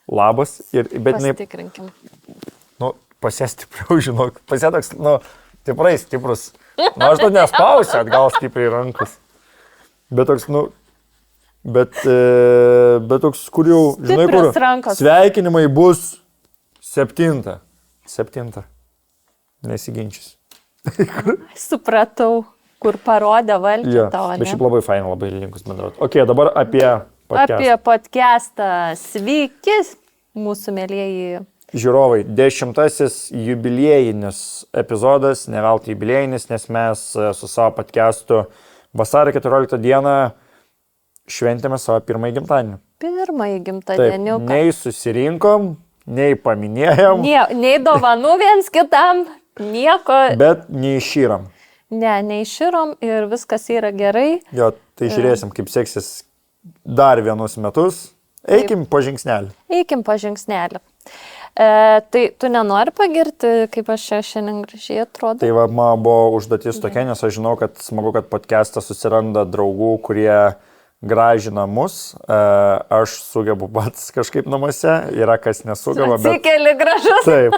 labas. Bet Pasitikrinkim. Pasie stipriau, žinok. Pasie toks, tikrai stiprus. Aš to nespausiu atgal stipriai rankas. Bet toks, bet toks, kur jau, žinai, kur rankos. Sveikinimai bus 7. Nesiginčys. Supratau, kur parodė valdžią tavo. Bet šiaip labai fainai, labai linkus bendrauti. Ok, dabar apie podcastą. Apie podcastą. Sveiki, mūsų mėlieji. Žiūrovai, 10. jubiliejinis epizodas, ne veltui jubiliejinis, nes mes su savo podcastu vasario 14 dieną šventėme savo pirmąjį gimtadienį. Pirmąjį gimtadienį. Nei susirinkom, nei paminėjom. Nei dovanų viens kitam, nieko. Bet neišyram. Neišyrom ir viskas yra gerai. Jo, tai žiūrėsim, kaip seksis dar vienus metus. Eikim po žingsnelį. Tai tu nenori pagirti, kaip aš šiandien gražiai atrodo? Tai man buvo užduotis tokia, nes aš žinau, kad smagu, kad podcast'ą susiranda draugų, kurie gražina mus. Aš sugebu pats kažkaip namuose, yra kas nesugeba. Atsikeli gražus. Taip,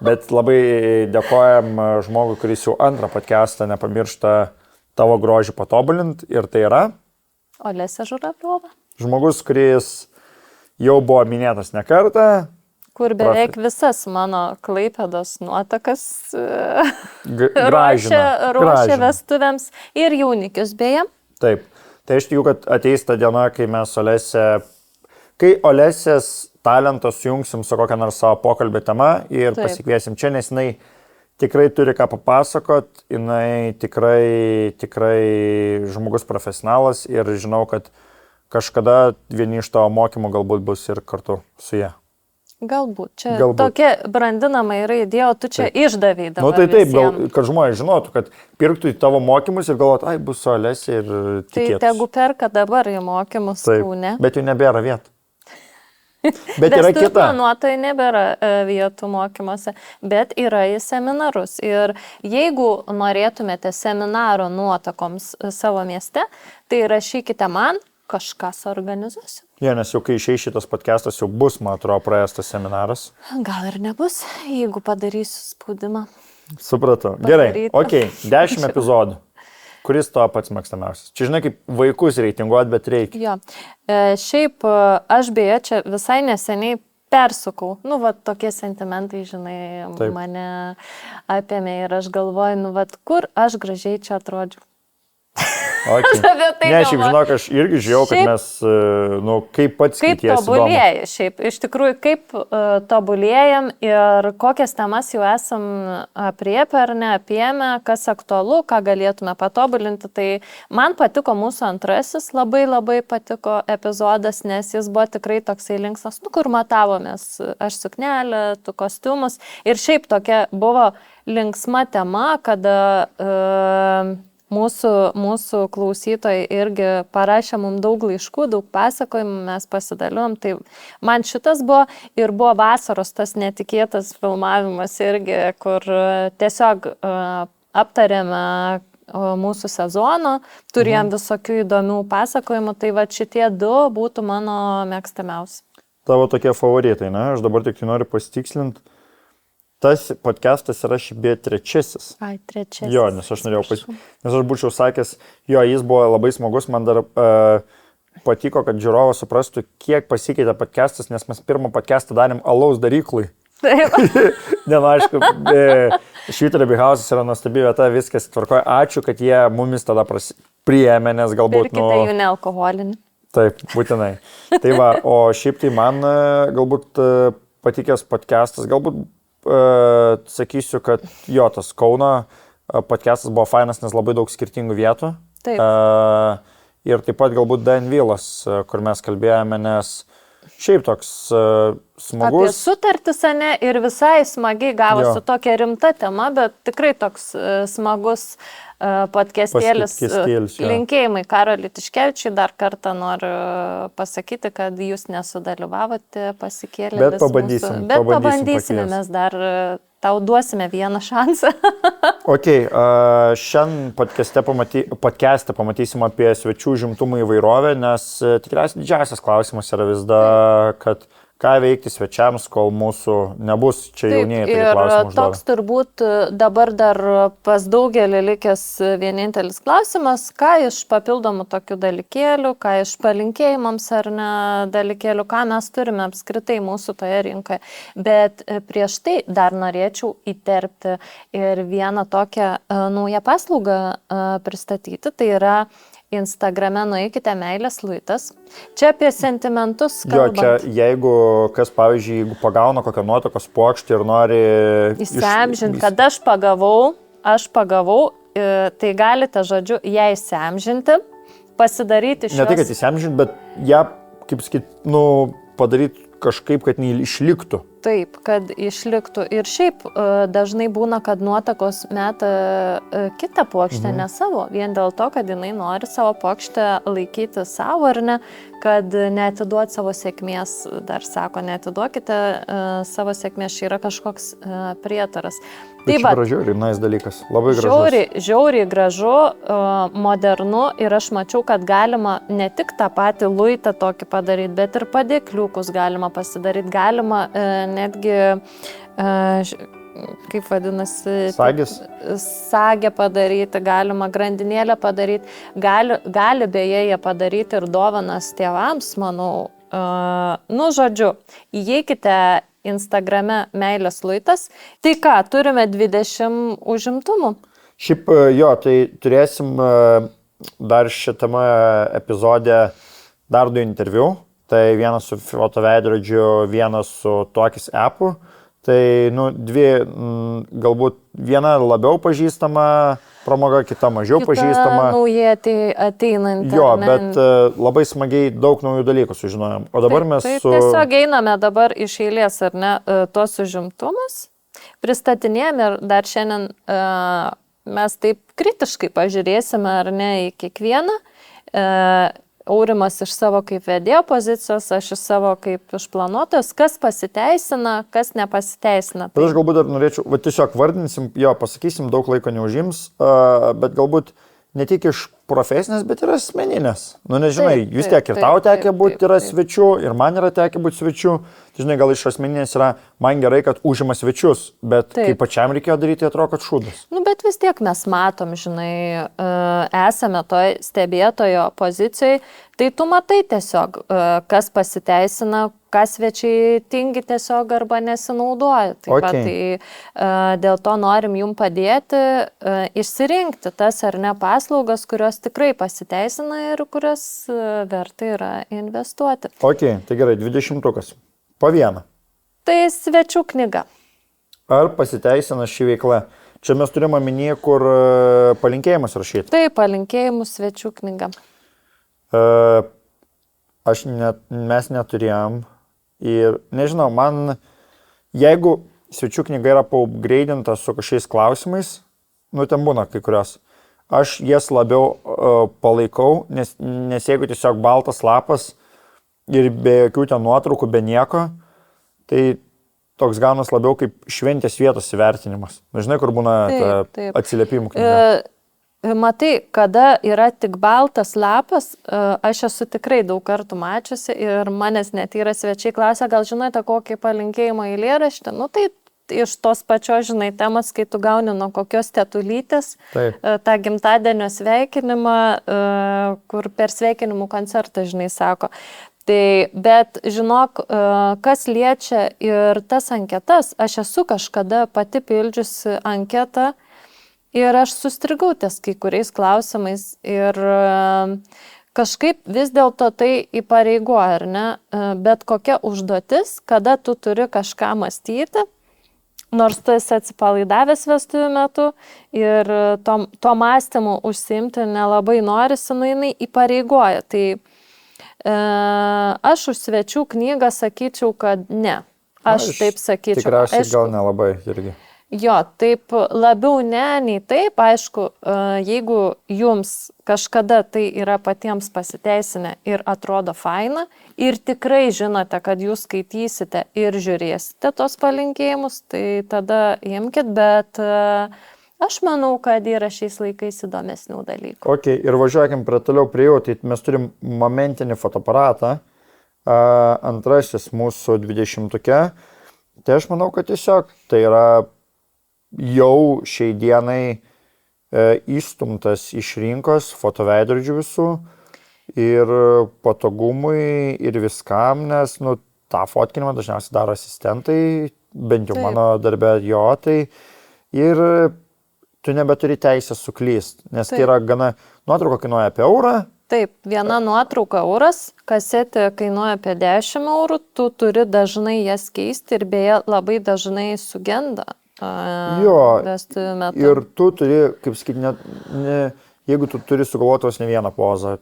bet labai dėkojam žmogui, kuris jau antrą podcast'ą nepamiršta tavo grožį patobulint. Ir tai yra? Olesė Žurabliova. Žmogus, kuris jau buvo minėtas ne kartą. Kur beveik visas mano Klaipėdos nuotakas gražina ruošia vestuvėms ir jaunikius beje. Taip, tai aš tikiu, kad ateis ta diena, kai mes kai Olesės talentą sujungsim su kokia nors savo pokalbio tema ir pasikviesim čia, nes jinai tikrai turi ką papasakot, jinai tikrai žmogus profesionalas ir žinau, kad kažkada vieni iš tavo mokymų galbūt bus ir kartu su ją. Galbūt. Tokia brandinama yra idėja, tu čia išdavei dabar. Taip, kad žmonės žinotų, kad pirktų į tavo mokymus ir galvot, bus su Olesė ir tikėtųsi. Tai tegu perka dabar į mokymus Kaune. Bet jų nebėra vietų. Bet yra kita. Planuotojai nebėra vietų mokymuose, bet yra į seminarus. Ir jeigu norėtumėte seminaro nuotakoms savo mieste, tai rašykite man. Kažką suorganizuosiu. Nes jau kai išeis šitas podcastas, jau bus, man atrodo, praėjęs tas seminaras. Gal ir nebus, jeigu padarysiu spaudimą. Supratau. Gerai, 10 epizodų. Kuris to pats mėgstamiausias? Čia žinai, kaip vaikus reitinguot, bet reikia. Jo. Šiaip aš beje čia visai neseniai persukau. Tokie sentimentai, žinai, Taip. Mane apėmė ir aš galvoju, kur aš gražiai čia atrodžiu. Okay. Šiaip žinok, aš irgi žiūrėjau, kad mes, kaip pats skaities įdomu. Kaip tobulėjai, šiaip, iš tikrųjų, kaip tobulėjam ir kokias temas jau esam apriepę ar neapiemę, kas aktualu, ką galėtume patobulinti. Tai man patiko mūsų antrasis, labai patiko epizodas, nes jis buvo tikrai toksai linksmas, kur matavomės, aš suknelę, tu kostiumus. Ir šiaip tokia buvo linksma tema, kada Mūsų klausytojai irgi parašė mums daug laiškų, daug pasakojimų, mes pasidalinom. Tai man šitas buvo ir buvo vasaros tas netikėtas filmavimas irgi, kur tiesiog aptarėme mūsų sezoną, turėjom visokių įdomių pasakojimų, tai šitie du būtų mano mėgstamiausi. Tavo tokie favoritai, ne? Aš dabar tik noriu pasitikslinti. Tas podcastas yra šiaip trečiasis. Trečiasis. Jo, nes aš būčiau sakęs, jis buvo labai smagus, man dar patiko, kad žiūrovas suprastų, kiek pasikeitė podcastas, nes mes pirmą podcastą darėm alaus daryklui. Taip. Aišku, Švyturio Bihausas yra nuostabi vieta, viskas tvarkoja. Ačiū, kad jie mumis tada priėmė, nes galbūt... Pirkite jų nealkoholinį. Taip, būtinai. Tai o šiaip tai man galbūt patikęs podcastas, galbūt sakysiu, kad tas Kauno podcastas buvo fainas, nes labai daug skirtingų vietų. Taip. Ir taip pat galbūt Danvilas, kur mes kalbėjome, nes šiaip toks smagus. Apie sutartis, ir visai smagiai gavosi tokia rimta tema, bet tikrai toks smagus podcastėlis. Linkėjimai Karoliui Tiškevičiui, dar kartą noriu pasakyti, kad jūs nesudalyvavote pasikėlę. Bet pabandysime, mes dar tau duosime vieną šansą. Šiandien podcast'e pamatysim apie svečių žimtumų įvairovę, nes tikriausiai didžiausias klausimas yra vis dar, kad ką veikti svečiams, kol mūsų nebus čia jaunieji. Ir toks turbūt dabar dar pas daugelį likęs vienintelis klausimas, ką iš papildomų tokių dalykėlių, ką iš palinkėjimams ar ne dalykėlių, ką mes turime apskritai mūsų toje rinkoje. Bet prieš tai dar norėčiau įterpti ir vieną tokią naują paslaugą pristatyti, tai yra Instagrame nueikite Meilės luitas. Čia apie sentimentus kalbant. Jo, čia jeigu kas, pavyzdžiui, jeigu pagauna kokią nuotakos puokštį ir nori... Įsiamžinti, kad aš pagavau, tai galite, žodžiu, ją įsiamžinti, pasidaryti šios... Ne tai, kad įsiamžinti, bet ją, kaip sakyt, padaryti kažkaip, kad neišliktų. Taip, kad išliktų. Ir šiaip dažnai būna, kad nuotakos meta kitą puokštę, ne savo, vien dėl to, kad jinai nori savo puokštę laikyti savo ar ne, kad neatiduot savo sėkmės, dar sako, neatiduokite savo sėkmės, čia yra kažkoks prietaras. Tai čia gražiai, rimnais dalykas, labai gražus. Žiauriai gražu, modernu ir aš mačiau, kad galima ne tik tą patį luitą tokį padaryti, bet ir padėkliukus galima pasidaryti, galima netgi, kaip vadinasi, sagę padaryti, galima grandinėlę padaryti, gali beje jie padaryti ir dovanas tėvams, manau. Žodžiu, įeikite Instagrame Meilės luitas. Tai ką, turime 20 užimtumų? Šiaip jo, tai turėsim dar šitame epizode dar 2 interviu. Tai vienas su fotoveidrodžiu, vienas su Tokis appu. Tai, 2, galbūt viena labiau pažįstama pramoga, kita mažiau pažįstama. Naujai ateinanti. Jo, bet labai smagiai daug naujų dalykų sužinojom. O dabar mes tiesiog einame dabar iš eilės, ar ne, tos užimtumus. Pristatinėjame ir dar šiandien mes taip kritiškai pažiūrėsime, ar ne, į kiekvieną. Aurimas iš savo kaip vedėjo pozicijos, aš iš savo kaip išplanuotojas, kas pasiteisina, kas nepasiteisina. Bet aš galbūt dar norėčiau, tiesiog vardinsim, pasakysim, daug laiko neužims, bet galbūt ne tik iš profesinės, bet ir asmeninės. Nežinai, vis tiek ir tau tekia būti yra svečių, ir man yra tekia būti svečių. Žinai, gal iš asmeninės yra, man gerai, kad užima svečius, bet kaip pačiam reikėjo daryti, atrodo, kad šūdas. Bet vis tiek mes matom, žinai, esame toj stebėtojo pozicijoje, tai tu matai tiesiog, kas pasiteisina, ką svečiai tingi tiesiog arba nesinaudoja. Tai dėl to norim jum padėti išsirinkti tas ar ne paslaugas, kurios tikrai pasiteisina ir kurias verta yra investuoti. Ok, tai gerai, 20-ukas. Po vieną. Tai svečių knyga. Ar pasiteisina ši veikla? Čia mes turime omenyje, kur palinkėjimus rašyti. Tai palinkėjimų svečių knyga. Mes neturėjom. Ir nežinau, man, jeigu svečių knyga yra paupgreidinta su kažkokiais klausimais, ten būna kai kurios, aš jas labiau palaikau, nes jeigu tiesiog baltas lapas ir be jokių ten nuotraukų, be nieko, tai toks gaunas labiau kaip šventės vietos įvertinimas. Žinai, kur būna atsiliepimų knyga. Matai, kada yra tik baltas lapas, aš esu tikrai daug kartų mačiusi ir manęs net yra svečiai klausia, gal žinote kokį palinkėjimą eilėraštį, tai iš tos pačios, žinai, temos, kai tu gauni nuo kokios tetulytės, tą gimtadienio sveikinimą, kur per sveikinimų koncertą, žinai, sako. Bet žinok, kas liečia ir tas anketas, aš esu kažkada pati pildžiusi anketą, ir aš sustrigau ties kai kuriais klausimais ir kažkaip vis dėlto tai įpareigoja, ar ne? Bet kokia užduotis, kada tu turi kažką mąstyti, nors tu esi atsipalaidavęs vestuvių metu ir to mąstymu užsiimti nelabai norisi, jinai įpareigoja. Tai aš už svečių knygą sakyčiau, kad ne. Aš taip sakyčiau. Tikriausiai gal nelabai irgi. Jo, taip labiau ne, nei taip, aišku, jeigu jums kažkada tai yra patiems pasiteisinę ir atrodo faina ir tikrai žinote, kad jūs skaitysite ir žiūrėsite tos palinkėjimus, tai tada imkit, bet aš manau, kad yra šiais laikais įdomesnių dalykų. Ok, ir važiuokim toliau prie jau, tai mes turim momentinį fotoaparatą, Antrasis mūsų 20-tuke, tai aš manau, kad tiesiog tai yra jau šiai dienai įstumtas iš rinkos fotoveidrodžių visų ir patogumui ir viskam, nes tą fotkinimą dažniausiai daro asistentai, bent jau mano darbė jo, tai ir tu nebeturi teisę suklysti, nes tai yra gana, nuotrauka kainuoja apie eurą. Taip, viena nuotrauka euras, kasetė kainuoja apie 10 eurų, tu turi dažnai jas keisti ir beje labai dažnai sugenda. Vestuvių metu. Ir tu turi, kaip sakyti, jeigu tu turi sugalvotos ne vieną pozą,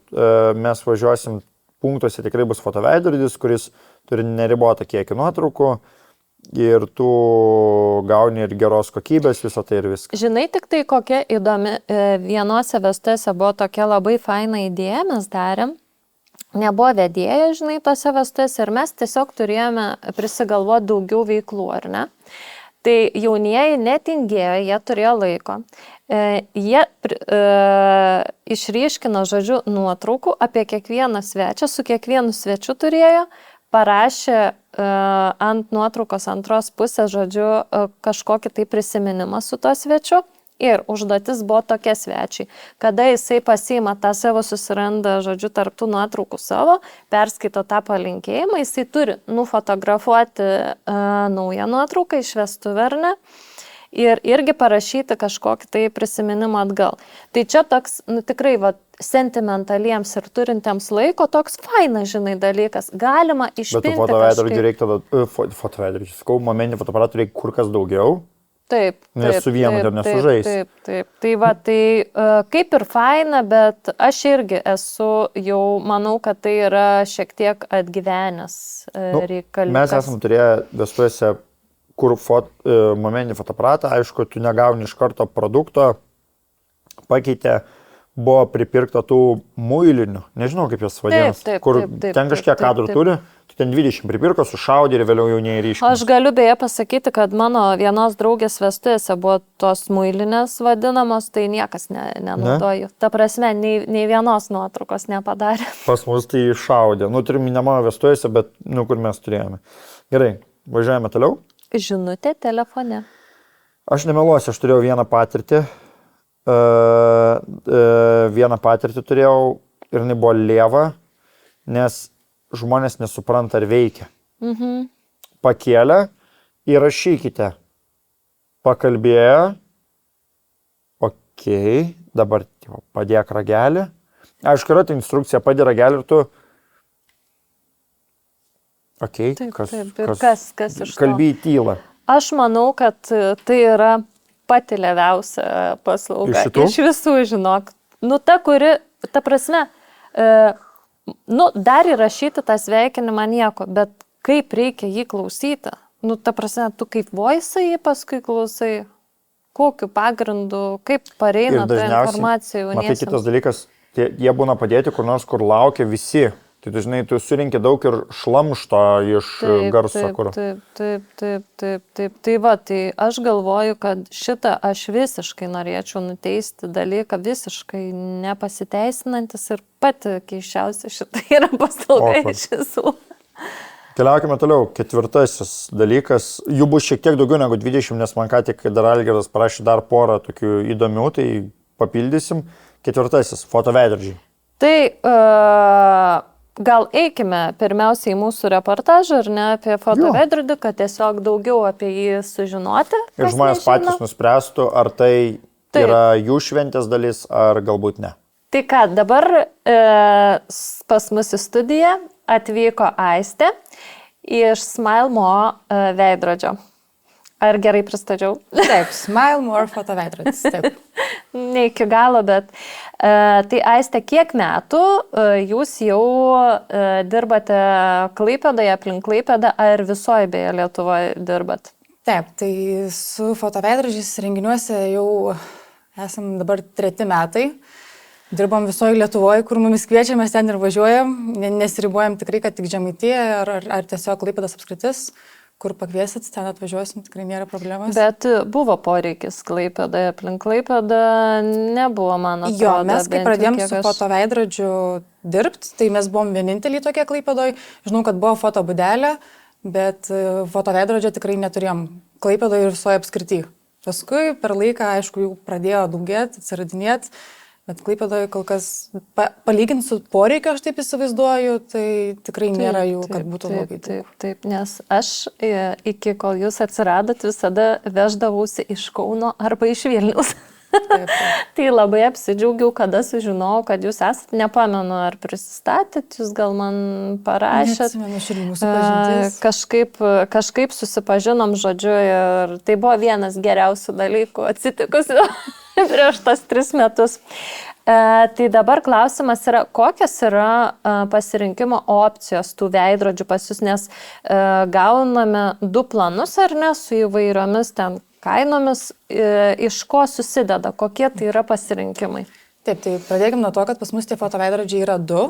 mes važiuosim punktuose, tikrai bus fotoveidrodis, kuris turi neribotą kiekį nuotraukų ir tu gauni ir geros kokybės, visą tai ir viską. Žinai, tik tai kokia įdomi, vienose vestuvėse buvo tokia labai faina idėja, mes darėm. Nebuvo vedėja, žinai, tose vestuvėse ir mes tiesiog turėjome prisigalvoti daugiau veiklų, ar ne? Tai jaunieji netingėjo, jie turėjo laiko. Jie išryškino, žodžiu, nuotraukų apie kiekvieną svečią, su kiekvienu svečiu turėjo, parašė ant nuotraukos antros pusės, žodžiu, kažkokį tai prisiminimą su to svečiu. Ir užduotis buvo tokia svečiai, kada jisai pasiima tą savo, susiranda, žodžiu, tarptų nuotraukų savo, perskaito tą palinkėjimą, jisai turi nufotografuoti naują nuotrauką iš vestuvių, ar ne, ir irgi parašyti kažkokį tai prisiminimą atgal. Tai čia toks, tikrai, sentimentaliems ir turintiems laiko, toks fainas, žinai, dalykas. Galima išpinti kažkaip. Bet fotoveidrodžių reikia tada, fotoveidrodžių, sakau, momentinį fotoaparatą reikia kur kas daugiau. Taip, nes su vienu dar nesužais. Taip. Tai kaip ir faina, bet aš irgi esu jau, manau, kad tai yra šiek tiek atgyvenęs reikaliukas. Mes esam turėję vestuvėse, kur momentinį fotoaparatą, aišku, tu negauni iš karto produkto, pakeitė, buvo pripirkta tų muilinių, nežinau kaip jas vadinasi, kur ten kažkiek kadrų turi. Ten 20 pripirko, sušaudė ir vėliau jaunieji ryškiai. Aš galiu beje pasakyti, kad mano vienos draugės vestuvėse buvo tos muilinės vadinamos, tai niekas nenaudoju. Ta prasme, nei vienos nuotraukos nepadarė. Pas mus tai šaudė. Turim minamą vestuvėse, bet kur mes turėjome. Gerai, važiuojame toliau. Žinutė telefone. Aš nemeluosiu, aš turėjau vieną patirtį. Vieną patirtį turėjau ir jinai buvo lieva, nes žmonės nesupranta, ar veikia. Pakėlė, įrašykite. Pakalbėjo. Okei, dabar padėk ragelį. Aišku, yra ta instrukcija, padėk ragelį ir tu... Okei, kas iš to? Kalbėjai tylą. Aš manau, kad tai yra pati leviausia paslauga. Iš visų, žinok. Ta, kuri, ta prasme... dar įrašyti tą sveikinimą nieko, bet kaip reikia jį klausyti? Ta prasme, tu kaip voice jį paskui klausai, kokiu pagrindu, kaip pareina ta informacija jauniesiams. Matai, kitas dalykas, jie būna padėti kur nors, kur laukia visi. Tai tu žinai, tu surinki daug ir šlamšto iš garso. Taip. Tai aš galvoju, kad šitą aš visiškai norėčiau nuteisti dalyką, visiškai nepasiteisinantis ir pati keiščiausia šitą yra paslauga iš visų. Keliaukime toliau. Ketvirtasis dalykas. Jų bus šiek tiek daugiau negu 20, nes man ką tik dar Algirdas parašė dar porą tokių įdomių, tai papildysim. Ketvirtasis. Fotoveidrodžiai. Tai... Gal eikime pirmiausiai į mūsų reportažą, ar ne, apie fotoveidrodį, kad tiesiog daugiau apie jį sužinoti. Ir žmonės patys nuspręstų, ar tai yra jų šventės dalis, ar galbūt ne. Tai ką, dabar pas mus į studiją atvyko Aistė iš Smile More veidrodžio. Ar gerai pristačiau? Taip, Smile More fotoveidrodis, taip. Ne iki galo, bet tai Aistė, kiek metų jūs jau dirbate Klaipėdoje, aplink Klaipėdą, ar visoje beje Lietuvoje dirbat? Taip, tai su fotoveidrodžiais renginiuose jau esam dabar 3 metai. Dirbam visoje Lietuvoje, kur mumis kviečia, mes ten ir važiuojam, nesiribuojam tikrai, kad tik Žemaitija ar tiesiog Klaipėdos apskritis. kur pakviesit, ten atvažiuosim, tikrai nėra problemos. Bet buvo poreikis Klaipėdoje, aplink Klaipėdą nebuvo, man atrodo. Jo, mes kai pradėjom su fotoveidrodžiu dirbti, tai mes buvom vieninteliai tokie Klaipėdoje. Žinau, kad buvo fotobudelė, bet fotoveidrodžio tikrai neturėjom Klaipėdoje ir visoje apskrityje. Paskui per laiką, aišku, jau pradėjo daugėti, atsiradinėti. Bet Klaipėdoje kol kas, palyginti su poreikio, aš taip įsivaizduoju, tai tikrai nėra jų, kad būtų labai daug. Taip, nes aš iki kol jūs atsiradot visada veždavausi iš Kauno arba iš Vilniaus. Taip. Tai labai apsidžiaugiau, kada sužinojau, kad jūs esat, nepamenu, ar prisistatėt, jūs gal man parašėt. Neatsimenu, aš ir mūsų pažintis. Kažkaip susipažinom, žodžiu, ir tai buvo vienas geriausių dalykų atsitikusių prieš tas 3 metus. Tai dabar klausimas yra, kokios yra pasirinkimo opcijos tų veidrodžių pas jūs, nes gauname 2 planus ar ne su įvairiomis ten kainomis, iš ko susideda, kokie tai yra pasirinkimai? Taip, tai pradėkime nuo to, kad pas mus tie fotoveidrodžiai yra 2.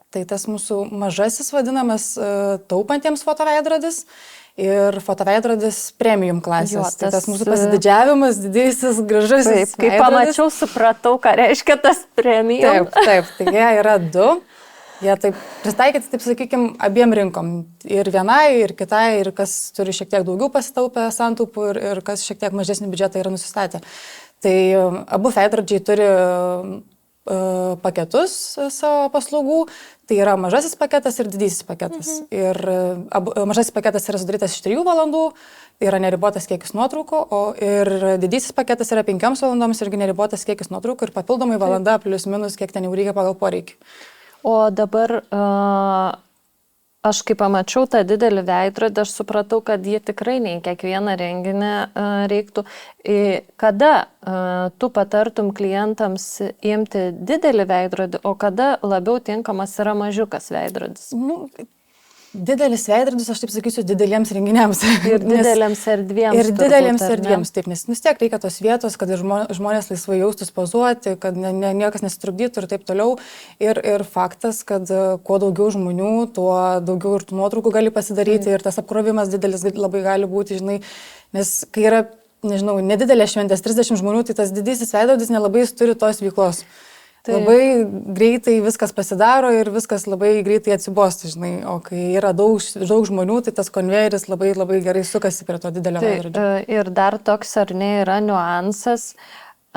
Tai tas mūsų mažasis vadinamas taupantiems fotoveidrodis ir fotoveidrodis premium klasės. Jo, tai tas mūsų pasididžiavimas, didysis, gražusis. Taip, kai pamačiau, supratau, ką reiškia tas premium. Taip, tai jie yra 2. Jie taip pristaikyti, taip sakykime, abiem rinkom. Ir vienai, ir kitai, ir kas turi šiek tiek daugiau pasitaupę santaupų, ir kas šiek tiek mažesnį biudžetą yra nusistatę. Tai abu veidrodžiai turi paketus savo paslaugų. Tai yra mažasis paketas ir didysis paketas. Ir mažasis paketas yra sudarytas iš 3 valandų, yra neribotas kiekis nuotraukų, ir didysis paketas yra 5 valandoms irgi neribotas kiekis nuotraukų ir papildomai valanda plius minus, kiek ten jau reikia pagal poreikį. O dabar aš kai pamačiau tą didelį veidrodį, aš supratau, kad jie tikrai ne į kiekvieną renginį reiktų. Kada tu patartum klientams imti didelį veidrodį, o kada labiau tinkamas yra mažiukas veidrodis? Didelis veidrodis, aš taip sakysiu, dideliems renginiams. Ir didelėms erdvėms. Ir didelėms erdvėms, taip, nes vis tiek reikia tos vietos, kad žmonės laisvai jaustus pozuoti, kad niekas nesitrukdytų ir taip toliau. Ir faktas, kad kuo daugiau žmonių, tuo daugiau ir tų nuotraukų gali pasidaryti ir tas apkrovimas didelis labai gali būti, žinai, nes kai yra, nežinau, nedidelė šventės, 30 žmonių, tai tas didysis veidrodis nelabai turi tos veiklos. Taip. Labai greitai viskas pasidaro ir viskas labai greitai atsibosta, žinai, o kai yra daug žmonių, tai tas konvejeris labai gerai sukasi prie to didelio veidrodžio. Ir dar toks ar ne yra niuansas.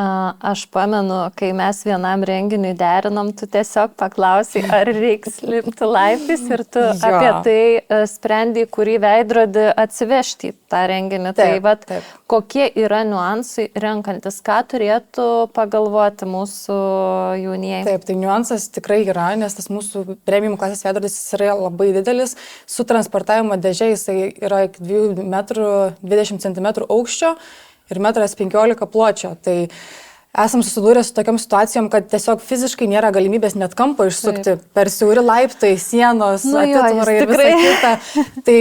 Aš pamenu, kai mes vienam renginiui derinom, tu tiesiog paklausai, ar reiks lipti laiptais ir tu apie tai sprendai, kurį veidrodį atsivežti į tą renginį. Taip, tai kokie yra niuansai renkantis, ką turėtų pagalvoti mūsų jaunieji? Taip, tai niuansas tikrai yra, nes tas mūsų premium klasės veidrodis yra labai didelis. Su transportavimo dėžė jisai yra 2 metrų 20 cm aukščio ir 1,15 m pločio. Tai esam susidūrę su tokiam situacijom, kad tiesiog fiziškai nėra galimybės net kampo išsukti. Taip. Per siauri laiptai, sienos, atitvarai ir visa kita. Tai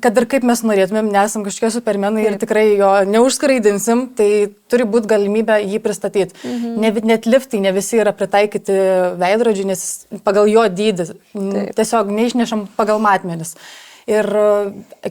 kad ir kaip mes norėtumėm, nesam kažkokie supermenai ir tikrai jo neužskraidinsim, tai turi būti galimybė jį pristatyti. Net liftai ne visi yra pritaikyti veidrodžiui, nes pagal jo dydį. Tiesiog neišnešam pagal matmenis. Ir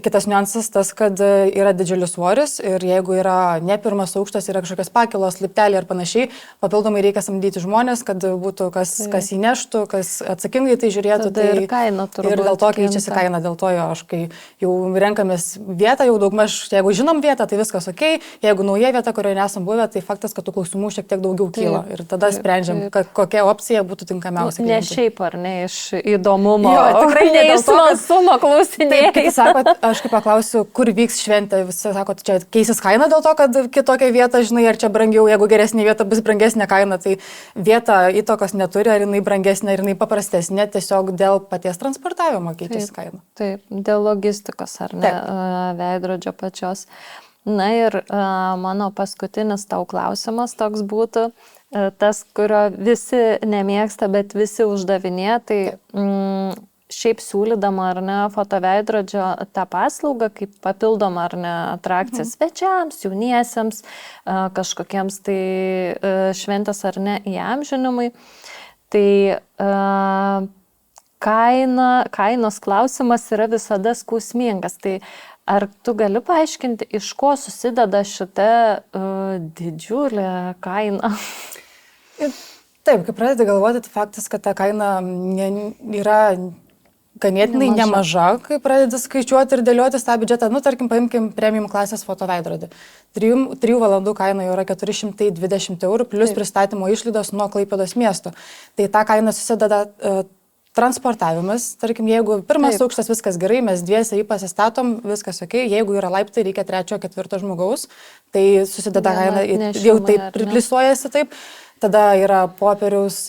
kitas niuansas tas, kad yra didžiulis svoris ir jeigu yra ne pirmas aukštas, yra kažkokios pakilos, lipteliai ar panašiai, papildomai reikia samdyti žmonės, kad būtų kas įneštų, kas atsakingai tai žiūrėtų. Tai ir kaina turbūt. Ir dėl to keičiasi kaina, dėl to aš kai jau renkamės vietą, jau daugmaž, jeigu žinom vietą, tai viskas ok, jeigu nauja vieta, kurioje nesam buvę, tai faktas, kad tų klausimų šiek tiek daugiau kyla. Ir tada sprendžiam, kokia opcija būtų tinkamiausia. Ne šiaip ar ne iš įdomumo, tikrai ne iš smalsumo klausimų. Taip, kiti sako, aš kaip paklausiu, kur vyks šventė, visi sako, čia keisis kaina dėl to, kad kitokia vieta, žinai, ar čia brangiau, jeigu geresnė vieta bus brangesnė kaina, tai vieta įtakos neturi, ar jinai brangesnė, ar jinai paprastesnė, tiesiog dėl paties transportavimo keičiasi kaina. Taip, dėl logistikos, ar ne, veidrodžio pačios. Na ir mano paskutinis tau klausimas toks būtų, tas, kurio visi nemėgsta, bet visi uždavinė, tai šiaip siūlydama ar ne fotoveidrodžio tą paslaugą kaip papildomą ar ne atrakciją svečiams, jauniesiems, kažkokiems tai šventės ar ne įamžinimui. Tai kainos klausimas yra visada skausmingas. Tai Ar tu gali paaiškinti, iš ko susideda šita didžiulė kaina? Taip, kai pradedi galvoti, tai faktas, kad ta kaina yra ganėtinai nemaža, kai pradedi skaičiuoti ir dėliotis tą biudžetą. Tarkim, paimkim premium klasės fotoveidrodį. 3 valandų kaina jau yra 420 eurų, plus pristatymo išlaidos nuo Klaipėdos miesto. Tai ta kaina susideda transportavimas. Tarkim, jeigu pirmas aukštas viskas gerai, mes dviese jį pasistatom, viskas ok. Jeigu yra laiptai, reikia 3-4 žmogaus, tai susideda kaina, jau taip priplisuojasi taip. Tada yra popieriaus,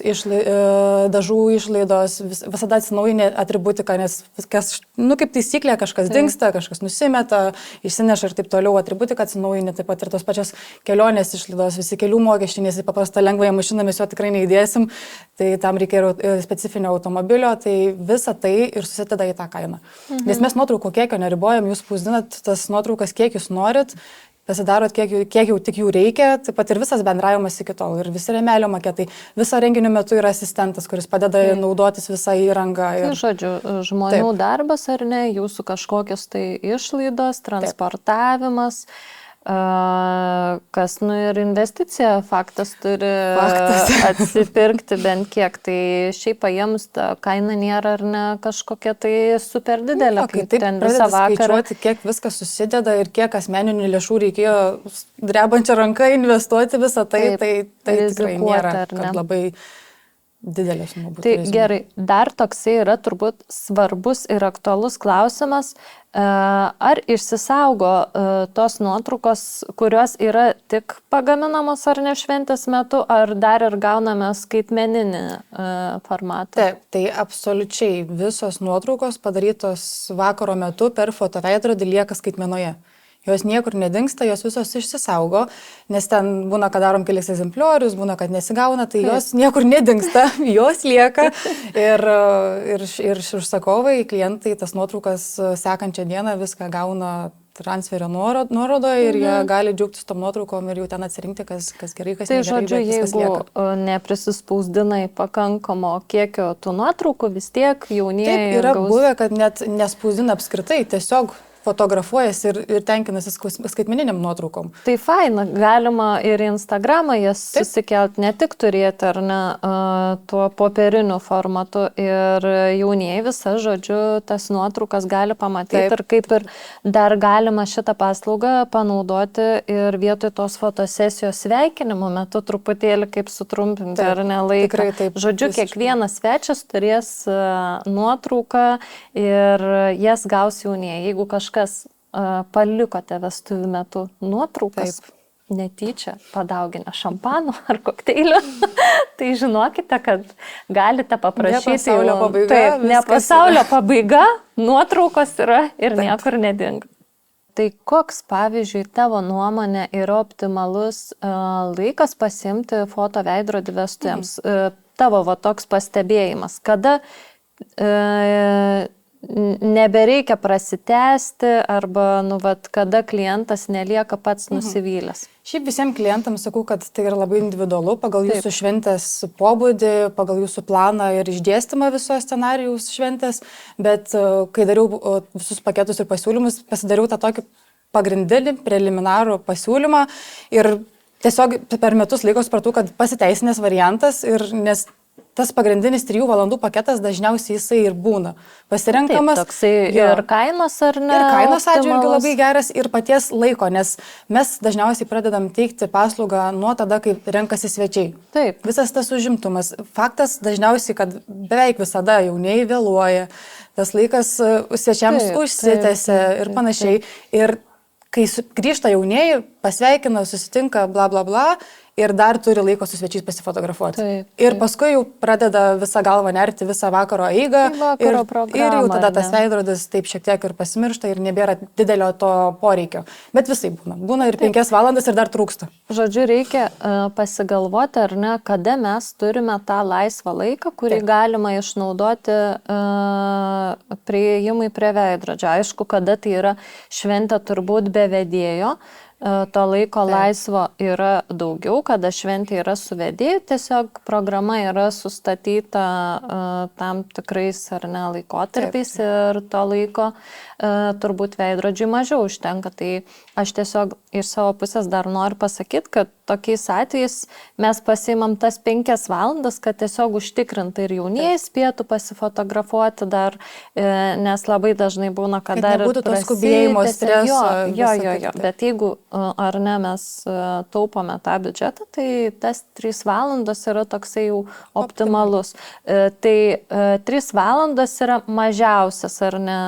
dažų išlaidos, visada atsinaujinė atributika, nes viskas, kaip taisyklė, kažkas dingsta, kažkas nusimeta, išsineša ir taip toliau, atributika atsinaujinė, taip pat ir tos pačios kelionės išlaidos, visi kelių mokesčiai, nes į paprastą lengvąją mašiną mes jo tikrai neįdėsim, tai tam reikia ir specifinio automobilio, tai visa tai ir susideda į tą kainą. Nes mes nuotraukų kiekio neribojam, jūs spausdinat tas nuotraukas, kiek jūs norit, pasidarot, kiek jau tik jų reikia, taip pat ir visas bendravimas iki tol, ir visi rėmelio maketai. Viso renginio metu yra asistentas, kuris padeda naudotis visą įrangą. Tai žodžiu, žmonių darbas ar ne, jūsų kažkokios tai išlaidos, transportavimas, kas ir investicija, faktas turi atsipirkti bent kiek, tai šiaip paėmus ta kaina nėra ar ne kažkokia tai super didelė, kai ten visą vakarą. Skaičiuoti, kiek viskas susideda ir kiek asmeninių lėšų reikėjo drebančią ranką investuoti visą tai, tai tikrai nėra, kad labai didelės sumos būtų. Tai gerai, dar toksai yra turbūt svarbus ir aktualus klausimas, ar išsisaugo tos nuotraukos, kurios yra tik pagaminamos ar ne šventės metu, ar dar ir gauname skaitmeninį formatą? Taip, tai absoliučiai visos nuotraukos padarytos vakaro metu per fotoveidrodį lieka skaitmenoje. Jos niekur nedingsta, jos visos išsisaugo, nes ten būna, kad darom kelis egzempliorius, būna, kad nesigauna, tai jos niekur nedingsta, jos lieka ir užsakovai, klientai tas nuotraukas sekančią dieną viską gauna transferio nuorodoje ir jie gali džiaugtis tom nuotraukom ir jau ten atsirinkti, kas gerai, kas negerai. Tai žodžiu, jeigu neprisispausdinai pakankamo kiekio tų nuotraukų, vis tiek jaunieji taip, yra buvę, kad net nespausdina apskritai, tiesiog fotografuojasi ir tenkinasi skaitmeniniam nuotraukom. Tai faina, galima ir į Instagramą jas susikelt, ne tik turėti ar ne tuo popieriniu formatu ir jaunieji visą, žodžiu, tas nuotraukas gali pamatyti ir kaip ir dar galima šitą paslaugą panaudoti ir vietoj tos fotosesijos sveikinimo metu truputėlį kaip sutrumpinti ar ne laiką. Žodžiu, kiekvienas svečias turės nuotrauką ir jas gaus jaunieji. Jeigu kažkas palikote vestuvių metu nuotraukas, netyčia padauginę šampano ar kokteilių, tai žinokite, kad galite paprašyti. Ne pasaulio pabaiga. Ne pasaulio pabaiga, nuotraukos yra ir niekur nedinga. Tai koks, pavyzdžiui, tavo nuomonė yra optimalus laikas pasiimti fotoveidrodį vestuvėms? Tavo toks pastebėjimas, kada nebereikia prasitęsti arba, kada klientas nelieka pats nusivylęs. Šiaip visiems klientams sakau, kad tai yra labai individualu pagal jūsų šventės pobūdį, pagal jūsų planą ir išdėstymą viso scenarijaus šventės, bet kai dariau visus paketus ir pasiūlymus, pasidariau tą tokį pagrindinį preliminarų pasiūlymą ir tiesiog per metus laiko supratau, kad pasiteisinęs variantas ir nes tas pagrindinis 3 valandų paketas dažniausiai jisai ir būna pasirenkamas. Taip, toksai ir kainos ar ne? Ir kainos atžvilgiu labai geras ir paties laiko, nes mes dažniausiai pradedam teikti paslaugą nuo tada, kai renkasi svečiai. Taip. Visas tas užimtumas. Faktas dažniausiai, kad beveik visada jaunieji vėluoja, tas laikas svečiams užsitęsia ir panašiai. Ir kai grįžta jaunieji, pasveikina, susitinka, bla bla bla, ir dar turi laiko su svečiais pasifotografuoti. Ir paskui jau pradeda visą galvą nerti visą vakaro eigą ir jau tada tas veidrodis taip šiek tiek ir pasimiršta ir nebėra didelio to poreikio. Bet visai būna. Būna ir 5 valandas ir dar trūksta. Žodžiu, reikia pasigalvoti, ar ne, kada mes turime tą laisvą laiką, kurį galima išnaudoti prieėjimui prie veidrodžio. Aišku, kada tai yra šventė turbūt be vedėjo, to laiko laisvo yra daugiau, kada šventė yra suvedėjai, tiesiog programa yra sustatyta tam tikrais ar ne laikotarpiais ir to laiko turbūt veidrodžiui mažiau užtenka. Tai aš tiesiog iš savo pusės dar noriu pasakyti, kad tokiais atvejais mes pasiimam tas 5 valandas, kad tiesiog užtikrinti ir jaunieji spėtų pasifotografuoti dar, nes labai dažnai būna, kad dar nebūtų to skubėjimo, streso. Jo, bet jeigu ar ne mes taupome tą biudžetą, tai tas 3 valandos yra toksai jau optimalus. Tai 3 valandos yra mažiausias, ar ne,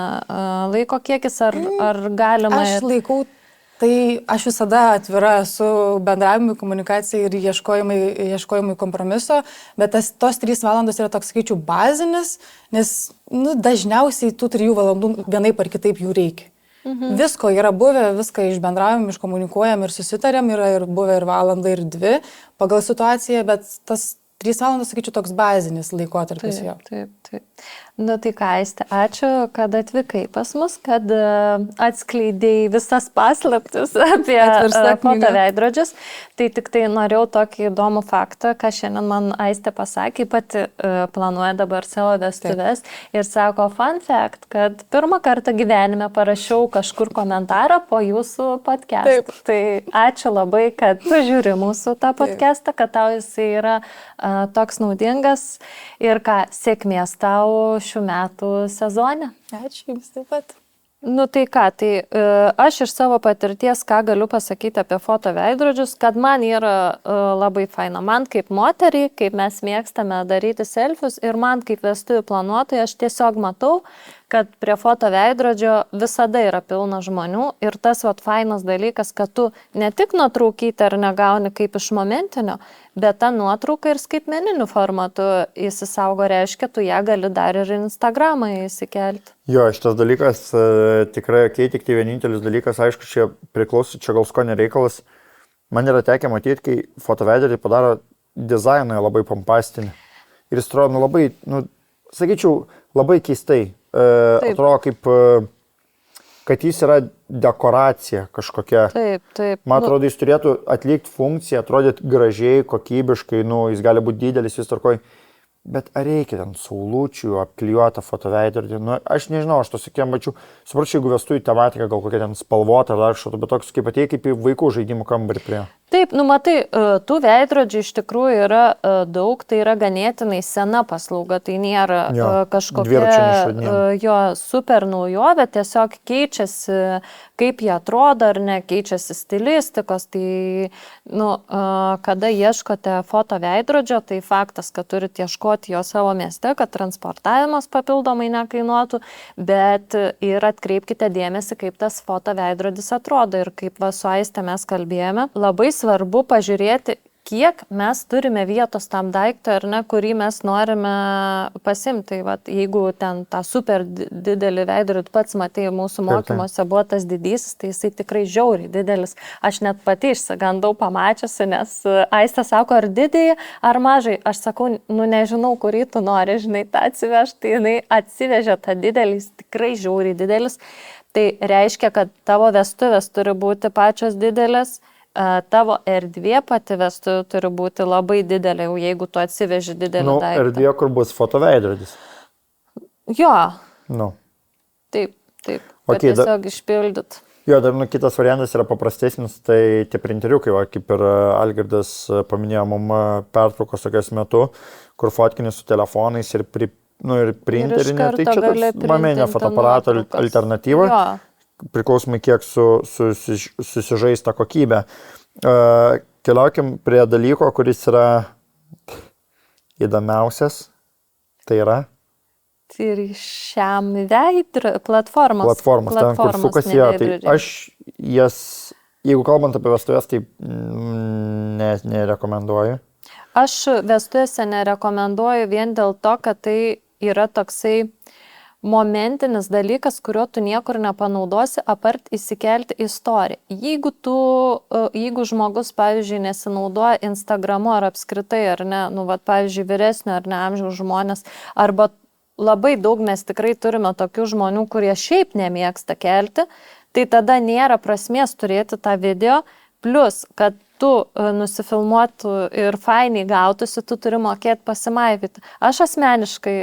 laiko kiekis, ar galima... Aš laikau, tai aš visada atvira su bendravimui, komunikacijai ir ieškojimui kompromiso, bet tos 3 valandos yra toks, sakyčiau, bazinis, nes dažniausiai tų 3 valandų vienaip ar kitaip jų reikia. Visko yra buvę, viską išbendravom, iškomunikuojam ir susitarėm, yra ir buvę ir valandą, ir 2 pagal situaciją, bet tas 3 valandos, sakyčiau, toks bazinis laikotarpis jo. Taip. Nu tai ką, Aiste, ačiū, kad atvykai pas mus, kad atskleidėjai visas paslaptis apie fotoveidrodžius. Tai tik tai norėjau tokį įdomų faktą, ką šiandien man Aiste pasakė, pati planuoja dabar savo vestuves ir sako, fun fact, kad pirmą kartą gyvenime parašiau kažkur komentarą po jūsų podcast'ą. Tai ačiū labai, kad tu žiūri mūsų tą podcast'ą, kad tau jisai yra toks naudingas ir ką, sėkmės tau šių metų sezone. Ačiū Jums taip pat. Nu tai ką, tai aš iš savo patirties, ką galiu pasakyti apie fotoveidrodžius, kad man yra labai faina. Man kaip moteriai, kaip mes mėgstame daryti selfius ir man kaip vestuvių planuotojai, aš tiesiog matau, kad prie fotoveidrodžio visada yra pilna žmonių ir tas fainas dalykas, kad tu ne tik nuotraukyti ar negauni kaip iš momentinio, bet ta nuotrauka ir skaitmeniniu formatu įsisaugo, reiškia, tu ją gali dar ir Instagramą įsikelti. Jo, šitas dalykas tikrai tik tai vienintelis dalykas, aišku, čia priklauso, čia gal skonio reikalas. Man yra tekę matyti, kai fotoveidrodį padaro dizainą labai pompastinį. Ir jis atrodo labai, sakyčiau, labai keistai. Atrodo kaip, kad jis yra dekoracija kažkokia. Taip. Man atrodo, jis turėtų atlikti funkciją, atrodyti gražiai, kokybiškai, jis gali būti didelis, jis tvarkoj. Bet ar reikia ten saulučių, apklijuotą fotoveidrodį? Aš nežinau, aš to sakėm, mačiau, supračiau, jeigu vestuvių tematika, gal kokia ten spalvota ar dar šito, bet toks kaip atėjai, kaip į vaikų žaidimų kambarį prie. Taip, matai, tų veidrodžių iš tikrųjų yra daug, tai yra ganėtinai sena paslauga, tai nėra kažkokia super naujovė, tiesiog keičiasi, kaip jie atrodo ar ne, keičiasi stilistikos, tai kada ieškote fotoveidrodžio, tai faktas, kad turite ieškoti jo savo mieste, kad transportavimas papildomai nekainuotų, bet ir atkreipkite dėmesį, kaip tas fotoveidrodis atrodo ir kaip su Aiste mes kalbėjome. Labai svarbu pažiūrėti, kiek mes turime vietos tam daiktui ar ne, kurį mes norime pasimti. Tai jeigu ten tą super didelį veidrodį, pats matei, mūsų mokymuose buvo tas didysis, tai jisai tikrai žiauriai didelis. Aš net pati išsigandau pamačiusi, nes Aiste sako, ar didįjį, ar mažai. Aš sakau, nežinau, kurį tu nori, žinai, tą atsivežti. Tai jinai atsivežė tą didelį, jis tikrai žiauriai didelis. Tai reiškia, kad tavo vestuvės turi būti pačios didelės, tavo erdvė pati vestuvių turi būti labai didelė, jeigu tu atsiveži didelį daiktą. Erdvė, kur bus fotoveidrodis. Jo. Taip. Kad tiesiog išpildyt. Jo, dar kitas variantas yra paprastesnis, tai tie printeriukai, kaip ir Algirdas paminėjo mum pertraukos tokios metu, kur fotkini su telefonais ir printerinė, tai čia toks mameninio fotoaparato alternatyva. Jo. Priklausomai kiek susižais tą kokybę. Keliaukim prie dalyko, kuris yra įdomiausias. Tai yra? Ir šiam platformos, ten, kur sukasi. Tai aš jas, jeigu kalbant apie vestuvės, tai nerekomenduoju. Aš vestuvėse nerekomenduoju vien dėl to, kad tai yra toksai momentinis dalykas, kurio tu niekur nepanaudosi, apart įsikelti istoriją. Jeigu žmogus, pavyzdžiui, nesinaudoja Instagramu ar apskritai, ar ne, pavyzdžiui, vyresnio ar ne amžiaus žmonės, arba labai daug mes tikrai turime tokių žmonių, kurie šiaip nemėgsta kelti, tai tada nėra prasmės turėti tą video, plus, kad tu nusifilmuotų ir fainiai gautųsi, tu turi mokėti pasimaivyti. Aš asmeniškai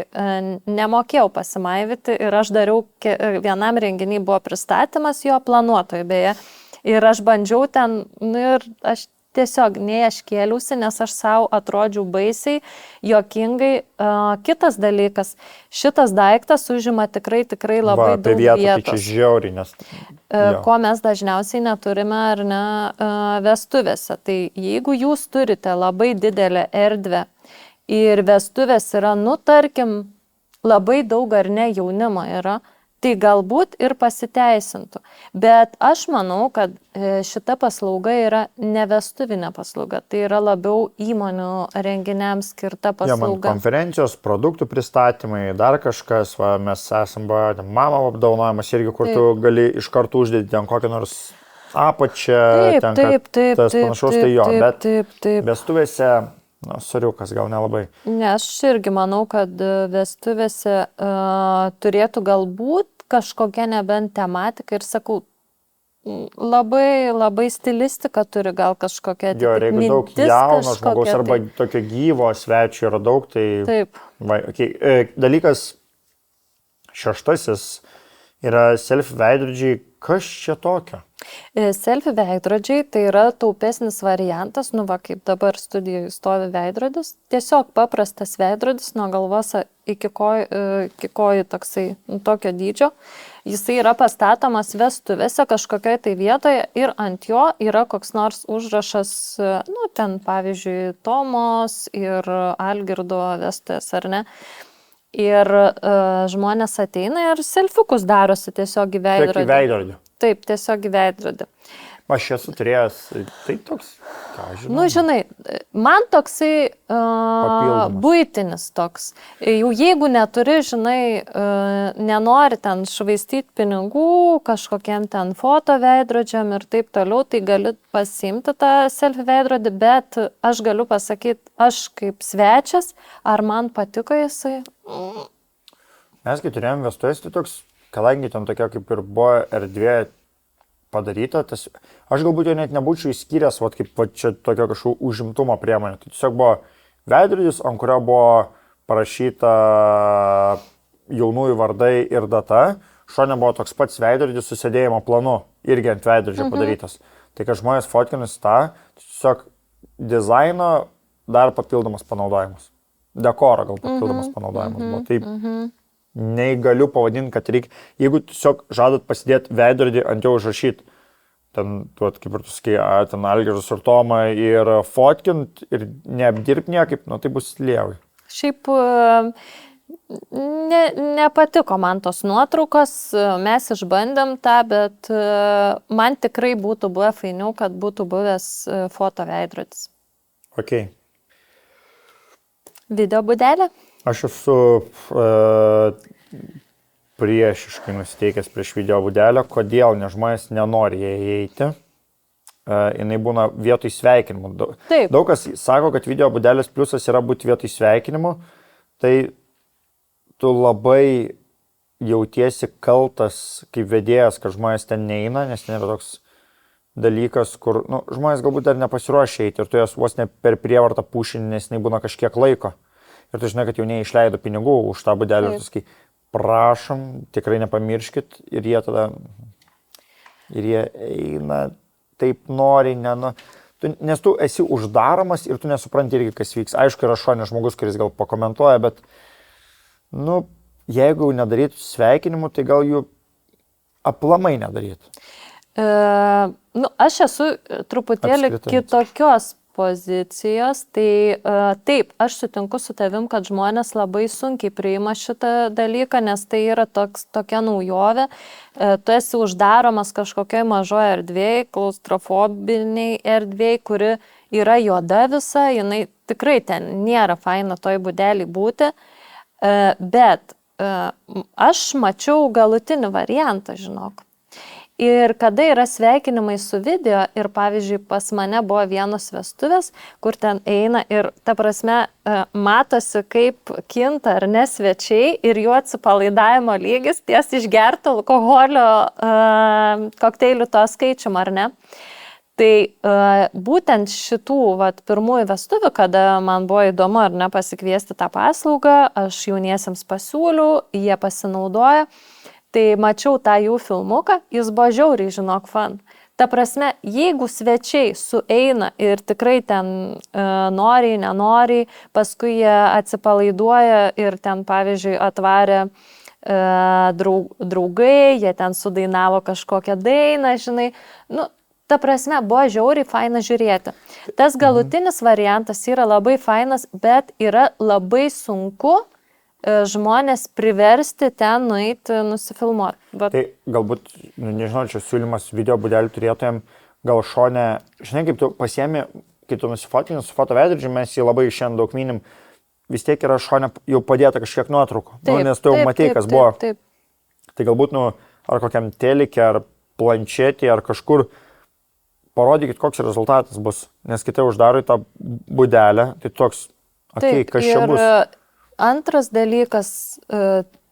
nemokėjau pasimaivyti ir aš dariau, vienam renginiui buvo pristatymas jo planuotojai beje. Ir aš bandžiau ten, ir aš tiesiog nei aš kėliausi, nes aš savo atrodžiau baisiai, juokingai. Kitas dalykas, šitas daiktas užima tikrai labai daug vietos. Tai čia žiauriai, nes... Ko mes dažniausiai neturime ar ne vestuvėse. Tai jeigu jūs turite labai didelę erdvę ir vestuvės yra, tarkim, labai daug ar ne jaunimo yra, tai galbūt ir pasiteisintų. Bet aš manau, kad šita paslauga yra ne vestuvinė paslauga, tai yra labiau įmonių renginiams skirta paslauga. Konferencijos, produktų pristatymai, dar kažkas, mes esam mama apdaunojimas irgi, kur tu gali iš karto uždėti ten kokią nors apačią, taip, tas panašaus, tai jo, bet vestuvėse... Soriukas, gal nelabai. Ne, aš irgi manau, kad vestuvėse turėtų galbūt kažkokia nebent tematika ir sakau, labai stilistika turi gal kažkokia jo, ir jeigu daug jauno žmogaus arba tokio gyvo svečio yra daug, tai... Taip. Dalykas 6 yra selfie veidrodžiai. Kas čia tokio? Selfie veidrodžiai tai yra taupesnis variantas, kaip dabar studijoje stovi veidrodis. Tiesiog paprastas veidrodis nuo galvos iki kojų toksai, tokio dydžio. Jisai yra pastatomas vestuvėse kažkokioje tai vietoje ir ant jo yra koks nors užrašas, ten pavyzdžiui Tomos ir Algirdo vestuvės, ar ne? Ir žmonės ateina ir selfiukus darosi tiesiog į veidrodį. Tiek į veidrodį. Taip, tiesiog į veidrodį. Aš esu turėjęs, tai toks, ką žinau. Žinai, man toksai buitinis toks. Jau jeigu neturi, žinai, nenori ten švaistyti pinigų, kažkokiem ten foto veidrodžiam ir taip toliau, tai gali pasiimti tą selfie veidrodį, bet aš galiu pasakyti, aš kaip svečias, ar man patiko jisai? Mes kai turėjom vestuvės, tai toks, kadangi ten tokia kaip ir buvo erdvė padaryta, aš galbūt jo net nebūčiau įskyręs, kaip čia tokio kažkokio užimtumo priemonė. Tai tiesiog buvo veidrodis, ant kurio buvo parašyta jaunųjų vardai ir data. Šone buvo toks pats veidrodis su sėdėjimo planu, irgi ant veidrodžio padarytas. Tai kad žmonės fotkinus tą, tiesiog dizaino dar papildomas panaudojimas. Dekoro gal papildomas panaudojimas buvo. Taip. Nei galiu pavadinti, kad reikia, jeigu tiesiog žadat pasidėti veidrodį ant jo užrašyti, ten, kaip ir tu sakai, ten Algirdus ir Tomą ir fotkint ir neapdirbti niekaip, tai bus lievai. Šiaip nepatiko man tos nuotraukos, mes išbandėm tą, bet man tikrai būtų buvę fainiau, kad būtų buvęs foto veidrodis. Ok. Video būdelė? Aš esu priešiškai nusiteikęs prieš video būdelę. Kodėl? Nes žmonės nenori jai įeiti. Jinai būna vietoj sveikinimų. Taip. Daug kas sako, kad video būdelės pliusas yra būti vietoj sveikinimų. Tai tu labai jautiesi kaltas kaip vedėjas, kad žmonės ten neina, nes ten yra toks dalykas, kur žmonės galbūt dar nepasiruošia eiti ir tu jas vos ne per prievartą pušini, nes jinai būna kažkiek laiko. Ir tu žinai, kad jau neišleido pinigų už tą būdelį ir tu sakai, prašom, tikrai nepamirškit. Ir jie eina taip nori, nes tu esi uždaromas ir tu nesupranti irgi, kas vyks. Aišku, yra šonė žmogus, kuris gal pakomentuoja, bet, jeigu jau nedarytų sveikinimų, tai gal jų aplamai nedarytų. Aš esu truputėlį kitokios pozicijos, tai taip, aš sutinku su tavim, kad žmonės labai sunkiai priima šitą dalyką, nes tai yra tokia naujovė. Tu esi uždaromas kažkokioj mažoje erdvėje, klaustrofobiniai erdvėje, kuri yra juoda visa, jinai tikrai ten nėra faina toj būdelį būti, bet aš mačiau galutinį variantą, žinok. Ir kada yra sveikinimai su video ir pavyzdžiui pas mane buvo vienos vestuvės, kur ten eina ir ta prasme matosi, kaip kinta ar ne svečiai ir jų atsipalaidavimo lygis ties išgerto alkoholio kokteilių to skaičium, ar ne? Tai būtent šitų pirmųjų vestuvių, kada man buvo įdomu ar ne pasikviesti tą paslaugą, aš jauniesiems pasiūliau, jie pasinaudoja, tai mačiau tą jų filmuką, jis buvo žiauriai, žinok, fan. Ta prasme, jeigu svečiai sueina ir tikrai ten noriai, nenoriai, paskui jie atsipalaiduoja ir ten, pavyzdžiui, atvarė draugai, jie ten sudainavo kažkokią dainą, žinai, ta prasme, buvo žiauriai faina žiūrėti. Tas galutinis variantas yra labai fainas, bet yra labai sunku žmonės priversti ten nueiti nusifilmuoti. Bet... Tai galbūt, nežinau, čia siūlymas video būdelių turėtojams, gal šone, žinai, kaip tu pasiemi, kai tu nusifotkini su fotoveidrodžiu, mes jį labai šiandien daug minim, vis tiek yra šone jau padėta kažkiek nuotraukų, nes tu jau matei, kas buvo. Taip. Tai galbūt, ar kokiam telikė, ar planšetį, ar kažkur parodykit, koks rezultatas bus, nes kitai uždaro į tą būdelę, tai toks, kas čia bus. Ir antras dalykas,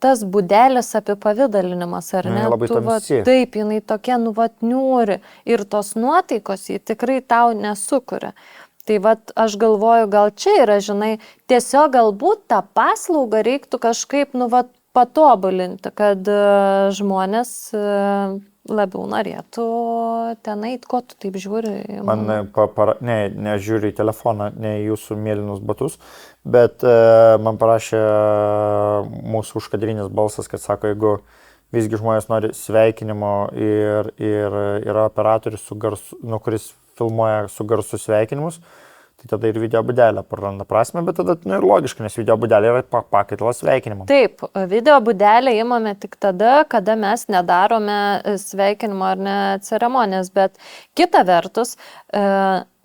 tas būdelės apipavidalinimas, ar ne? Labai tamsi. Taip, jinai tokia niūri ir tos nuotaikos jį tikrai tau nesukuria. Tai aš galvoju, gal čia yra, žinai, tiesiog galbūt tą paslaugą reiktų kažkaip, patobulinti, kad žmonės labiau norėtų ten eit, ko tu taip žiūri? Man nežiūri į telefoną, ne į jūsų mėlynus batus, bet man parašė mūsų užkadrinis balsas, kad sako, jeigu visgi žmonės nori sveikinimo ir yra operatorius, kuris filmuoja su garsu sveikinimus, tai tada ir video būdelė praranda prasme, bet tada ir logiška, nes video būdelė yra pakaitalas sveikinimo. Taip, video būdelę imame tik tada, kada mes nedarome sveikinimo ar ne ceremonijas, bet kita vertus,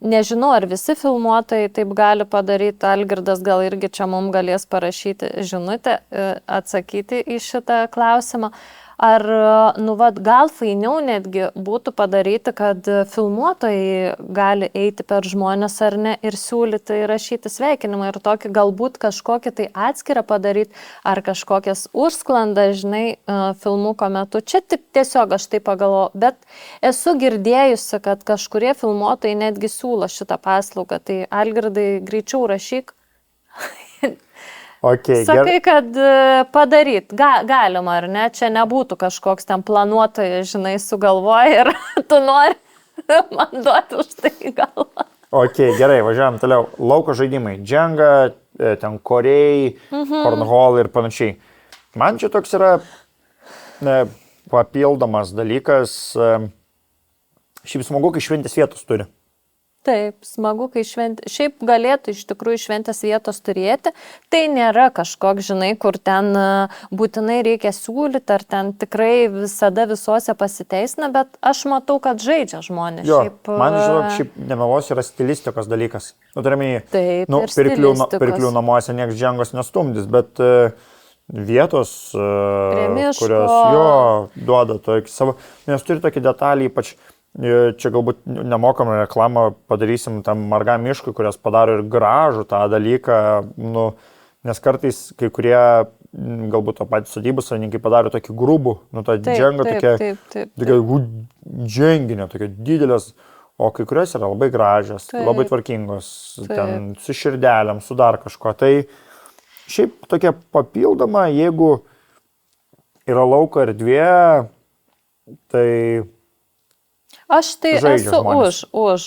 nežinau, ar visi filmuotojai taip gali padaryti, Algirdas gal irgi čia mums galės parašyti žinutę, atsakyti į šitą klausimą. Ar, gal fainiau netgi būtų padaryti, kad filmuotojai gali eiti per žmonės ar ne ir siūlyti įrašyti sveikinimą ir tokį galbūt kažkokį tai atskirą padaryti ar kažkokias užsklandą, žinai, filmuko metu. Čia tik tiesiog aš tai pagalvoju, bet esu girdėjusi, kad kažkurie filmuotojai netgi siūlo šitą paslaugą, tai Algirdai greičiau rašyk. Okay, sakai, kad padaryt, galima ar ne, čia nebūtų kažkoks ten planuotojas, žinai, sugalvoja ir tu nori man duoti už tai galvą. Ok, gerai, važiuojam toliau. Lauko žaidimai, dženga, ten korėjai, cornhole ir panašiai. Man čia toks yra papildomas dalykas, šiaip smagu, kai šventės vietos turi. Taip, smagu, kai šiaip galėtų iš tikrųjų šventės vietos turėti, tai nėra kažkoks, žinai, kur ten būtinai reikia siūlyti, ar ten tikrai visada visuose pasiteisina, bet aš matau, kad žaidžia žmonės. Jo, man žinok, šiaip nemelos yra stilistikos dalykas. Taip, pirklių namuose nieks džengos nestumdys, bet vietos, kurios duoda tokį savo, nes turi tokį detalį, ypač čia galbūt nemokamą reklamą padarysim tam margam miškui, kurios padaro ir gražų tą dalyką, nes kartais kai kurie, galbūt to patys sodybų savininkai padaro tokį grubų, tą džengą tokia dženginė, tokia didelės, o kai kurios yra labai gražios, labai tvarkingos, ten su širdelėm, su dar kažko. Tai šiaip tokia papildoma, jeigu yra lauko erdvė, tai aš tai esu už.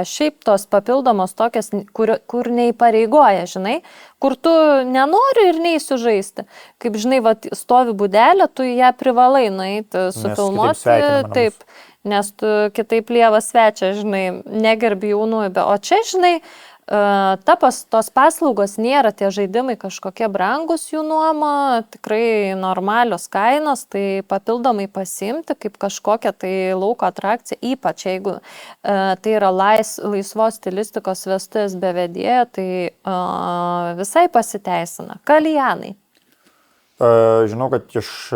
Šiaip tos papildomos tokias, kur neįpareigoja, žinai, kur tu nenori ir neįsiu žaisti. Kaip žinai, stovi būdelė, tu ją privalai nueiti sufilmuoti, taip, nes tu kitaip lievas svečia, žinai, negerbi jaunųjų, o čia, žinai, tos paslaugos nėra tie žaidimai kažkokie brangus jų nuoma, tikrai normalios kainos, tai papildomai pasiimti kaip kažkokią tai lauko atrakciją, ypač jeigu tai yra laisvos stilistikos vestuvės be vedėjo, tai visai pasiteisina. Kaljanai. Žinau, kad iš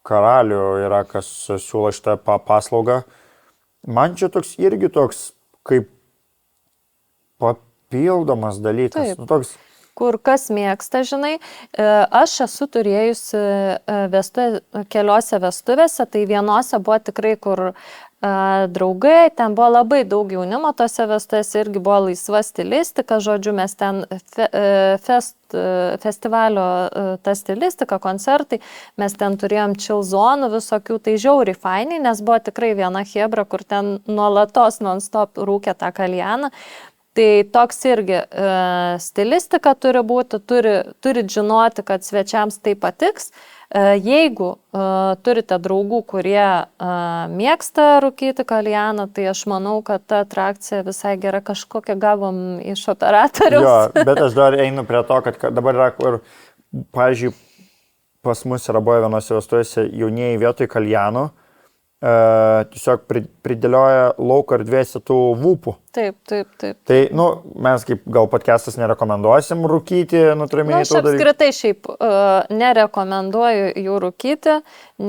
karalių yra, kas siūlo šitą paslaugą. Man čia toks irgi toks kaip papildomas dalykas. Taip. Nu, toks... Kur kas mėgsta, žinai, aš esu turėjusi keliose vestuvėse, tai vienose buvo tikrai, kur draugai, ten buvo labai daug jaunimo tose vestuvėse, irgi buvo laisva stilistika, žodžiu, mes ten festivalio ta stilistika, koncertai, mes ten turėjom chill zonų visokių, tai žiauriai fainiai, nes buvo tikrai viena chebra, kur ten nuolatos non-stop rūkė tą kaljaną. Tai toks irgi stilistika turi būti, turit žinoti, kad svečiams tai patiks. Jeigu turite draugų, kurie mėgsta rūkyti kaljaną, tai aš manau, kad ta atrakcija visai gera, kažkokią gavom iš operatoriaus. Jo, bet aš dar einu prie to, kad dabar yra, kur, pavyzdžiui, pas mus yra buvę vienose vestuvėse jaunieji vietoj kaljanų, tiesiog pridėlioja lauko erdvėse tų vūpų. Taip. Tai, mes kaip gal podcastas nerekomenduosim rūkyti, nutraminį tų dalykų. Aš apskritai šiaip nerekomenduoju jų rūkyti,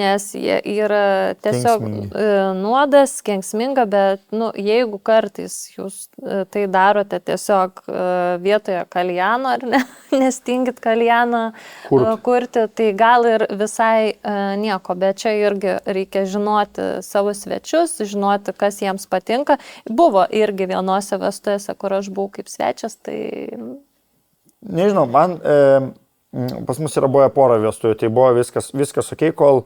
nes jie yra tiesiog nuodas, kenksminga, bet jeigu kartais jūs tai darote tiesiog vietoje kaljano ar ne, nestingit kaljaną kurti, tai gal ir visai nieko, bet čia irgi reikia žinoti savo svečius, žinoti, kas jiems patinka. Buvo irgi vienose vestuvėse, kur aš buvau kaip svečias, tai... Nežinau, man pas mus yra buvę porą vestuvių, tai buvo viskas ok, kol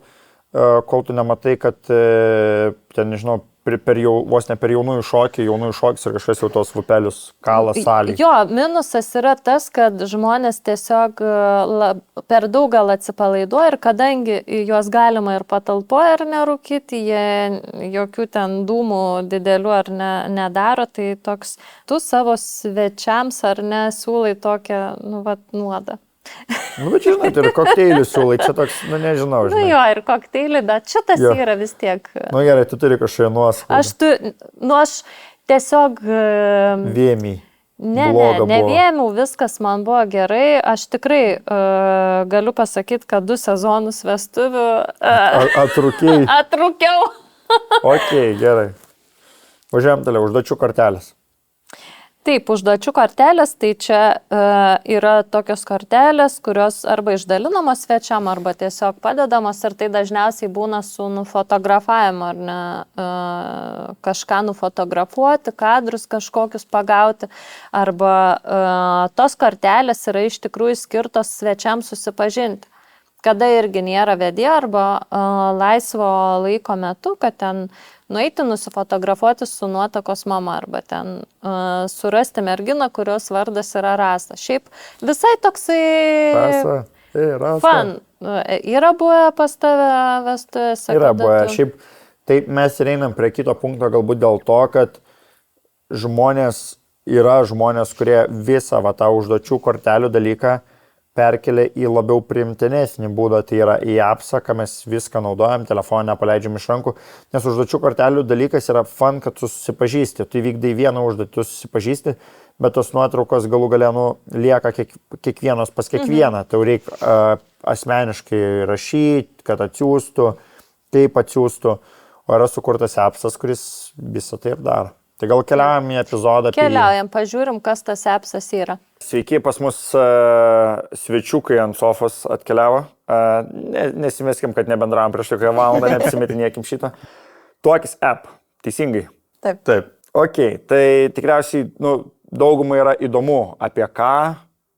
tu nematai, kad ten, nežinau, vos ne per jaunųjų šokis ir kažkas jau tos vupelius kala salį. Jo, minusas yra tas, kad žmonės tiesiog per daug gal atsipalaiduoja ir kadangi juos galima ir patalpoje ar nerūkyti, jie jokių ten dūmų didelių ar nedaro, tai toks tu savo svečiams ar ne siūlai tokią, nuodą. Bet žinai, tai ir kokteilių siūlai, čia toks, nežinau, žinai. Jo, ir kokteilį, bet šitas yra vis tiek. Gerai, tu turi kažkokią nuoskaudą. Aš tiesiog... Vėmį. Nevėmiau, viskas man buvo gerai. Aš tikrai galiu pasakyti, kad 2 sezonus vestuvių... Atrūkiau. Ok, gerai. Važiuojam toliau, užduočių kortelės. Taip, užduočių kortelės, tai čia yra tokios kortelės, kurios arba išdalinamos svečiam, arba tiesiog padedamos ir tai dažniausiai būna su nufotografavimu, ar ne, kažką nufotografuoti, kadrus kažkokius pagauti, arba tos kortelės yra iš tikrųjų skirtos svečiam susipažinti. Kada irgi nėra vedėjo arba laisvo laiko metu, kad ten nueiti nusifotografuoti su nuotakos mama arba ten surasti merginą, kurios vardas yra Rasa. Šiaip visai toksai Rasa. Fan. Yra buvę pas tave vestuvėse? Yra buvę. Šiaip taip mes ir einam prie kito punkto galbūt dėl to, kad yra žmonės, kurie visą tą užduočių kortelių dalyką perkelia į labiau priimtinesnį būdą, tai yra į appsą, ką mes viską naudojam, telefoną nepaleidžiam iš rankų, nes užduočių kortelių dalykas yra fun, kad tu susipažįsti, tu įvykdai vieną užduotį, tu susipažįsti, bet tos nuotraukos galų gale lieka kiekvienos pas kiekvieną, tau reikia asmeniškai rašyti, kad atsiųstų, kaip atsiųstų, o yra sukurtas appsas, kuris visą tai ir daro. Tai gal keliaujam į epizodą. Keliaujam, pažiūrim, kas tas appsas yra. Sveiki, pas mus svečiukai ant sofos atkeliavo. Nesimeskim, kad nebendravom prieš tokią valandą, neapsimetinėkim šitą. Tuokis app, teisingai? Taip. Ok, tai tikriausiai daugumai yra įdomu apie ką,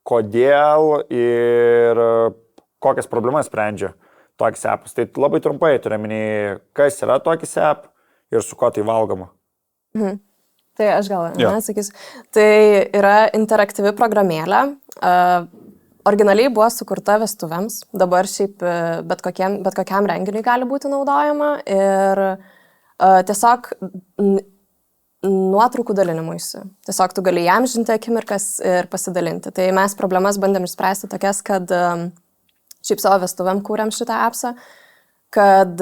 kodėl ir kokias problemas sprendžia Tuokis appas. Tai labai trumpai turime, kas yra Tuokis app ir su ko tai valgoma. Tai aš gal nesakysiu. Tai yra interaktyvi programėlė. Originaliai buvo sukurta vestuvėms. Dabar šiaip bet kokiam renginiui gali būti naudojama. Ir tiesiog nuotraukų dalinimuisi. Tiesiog tu gali įamžinti akimirkas ir pasidalinti. Tai mes problemas bandėm išspręsti tokias, kad šiaip savo vestuvėm kūrėm šitą appsą, kad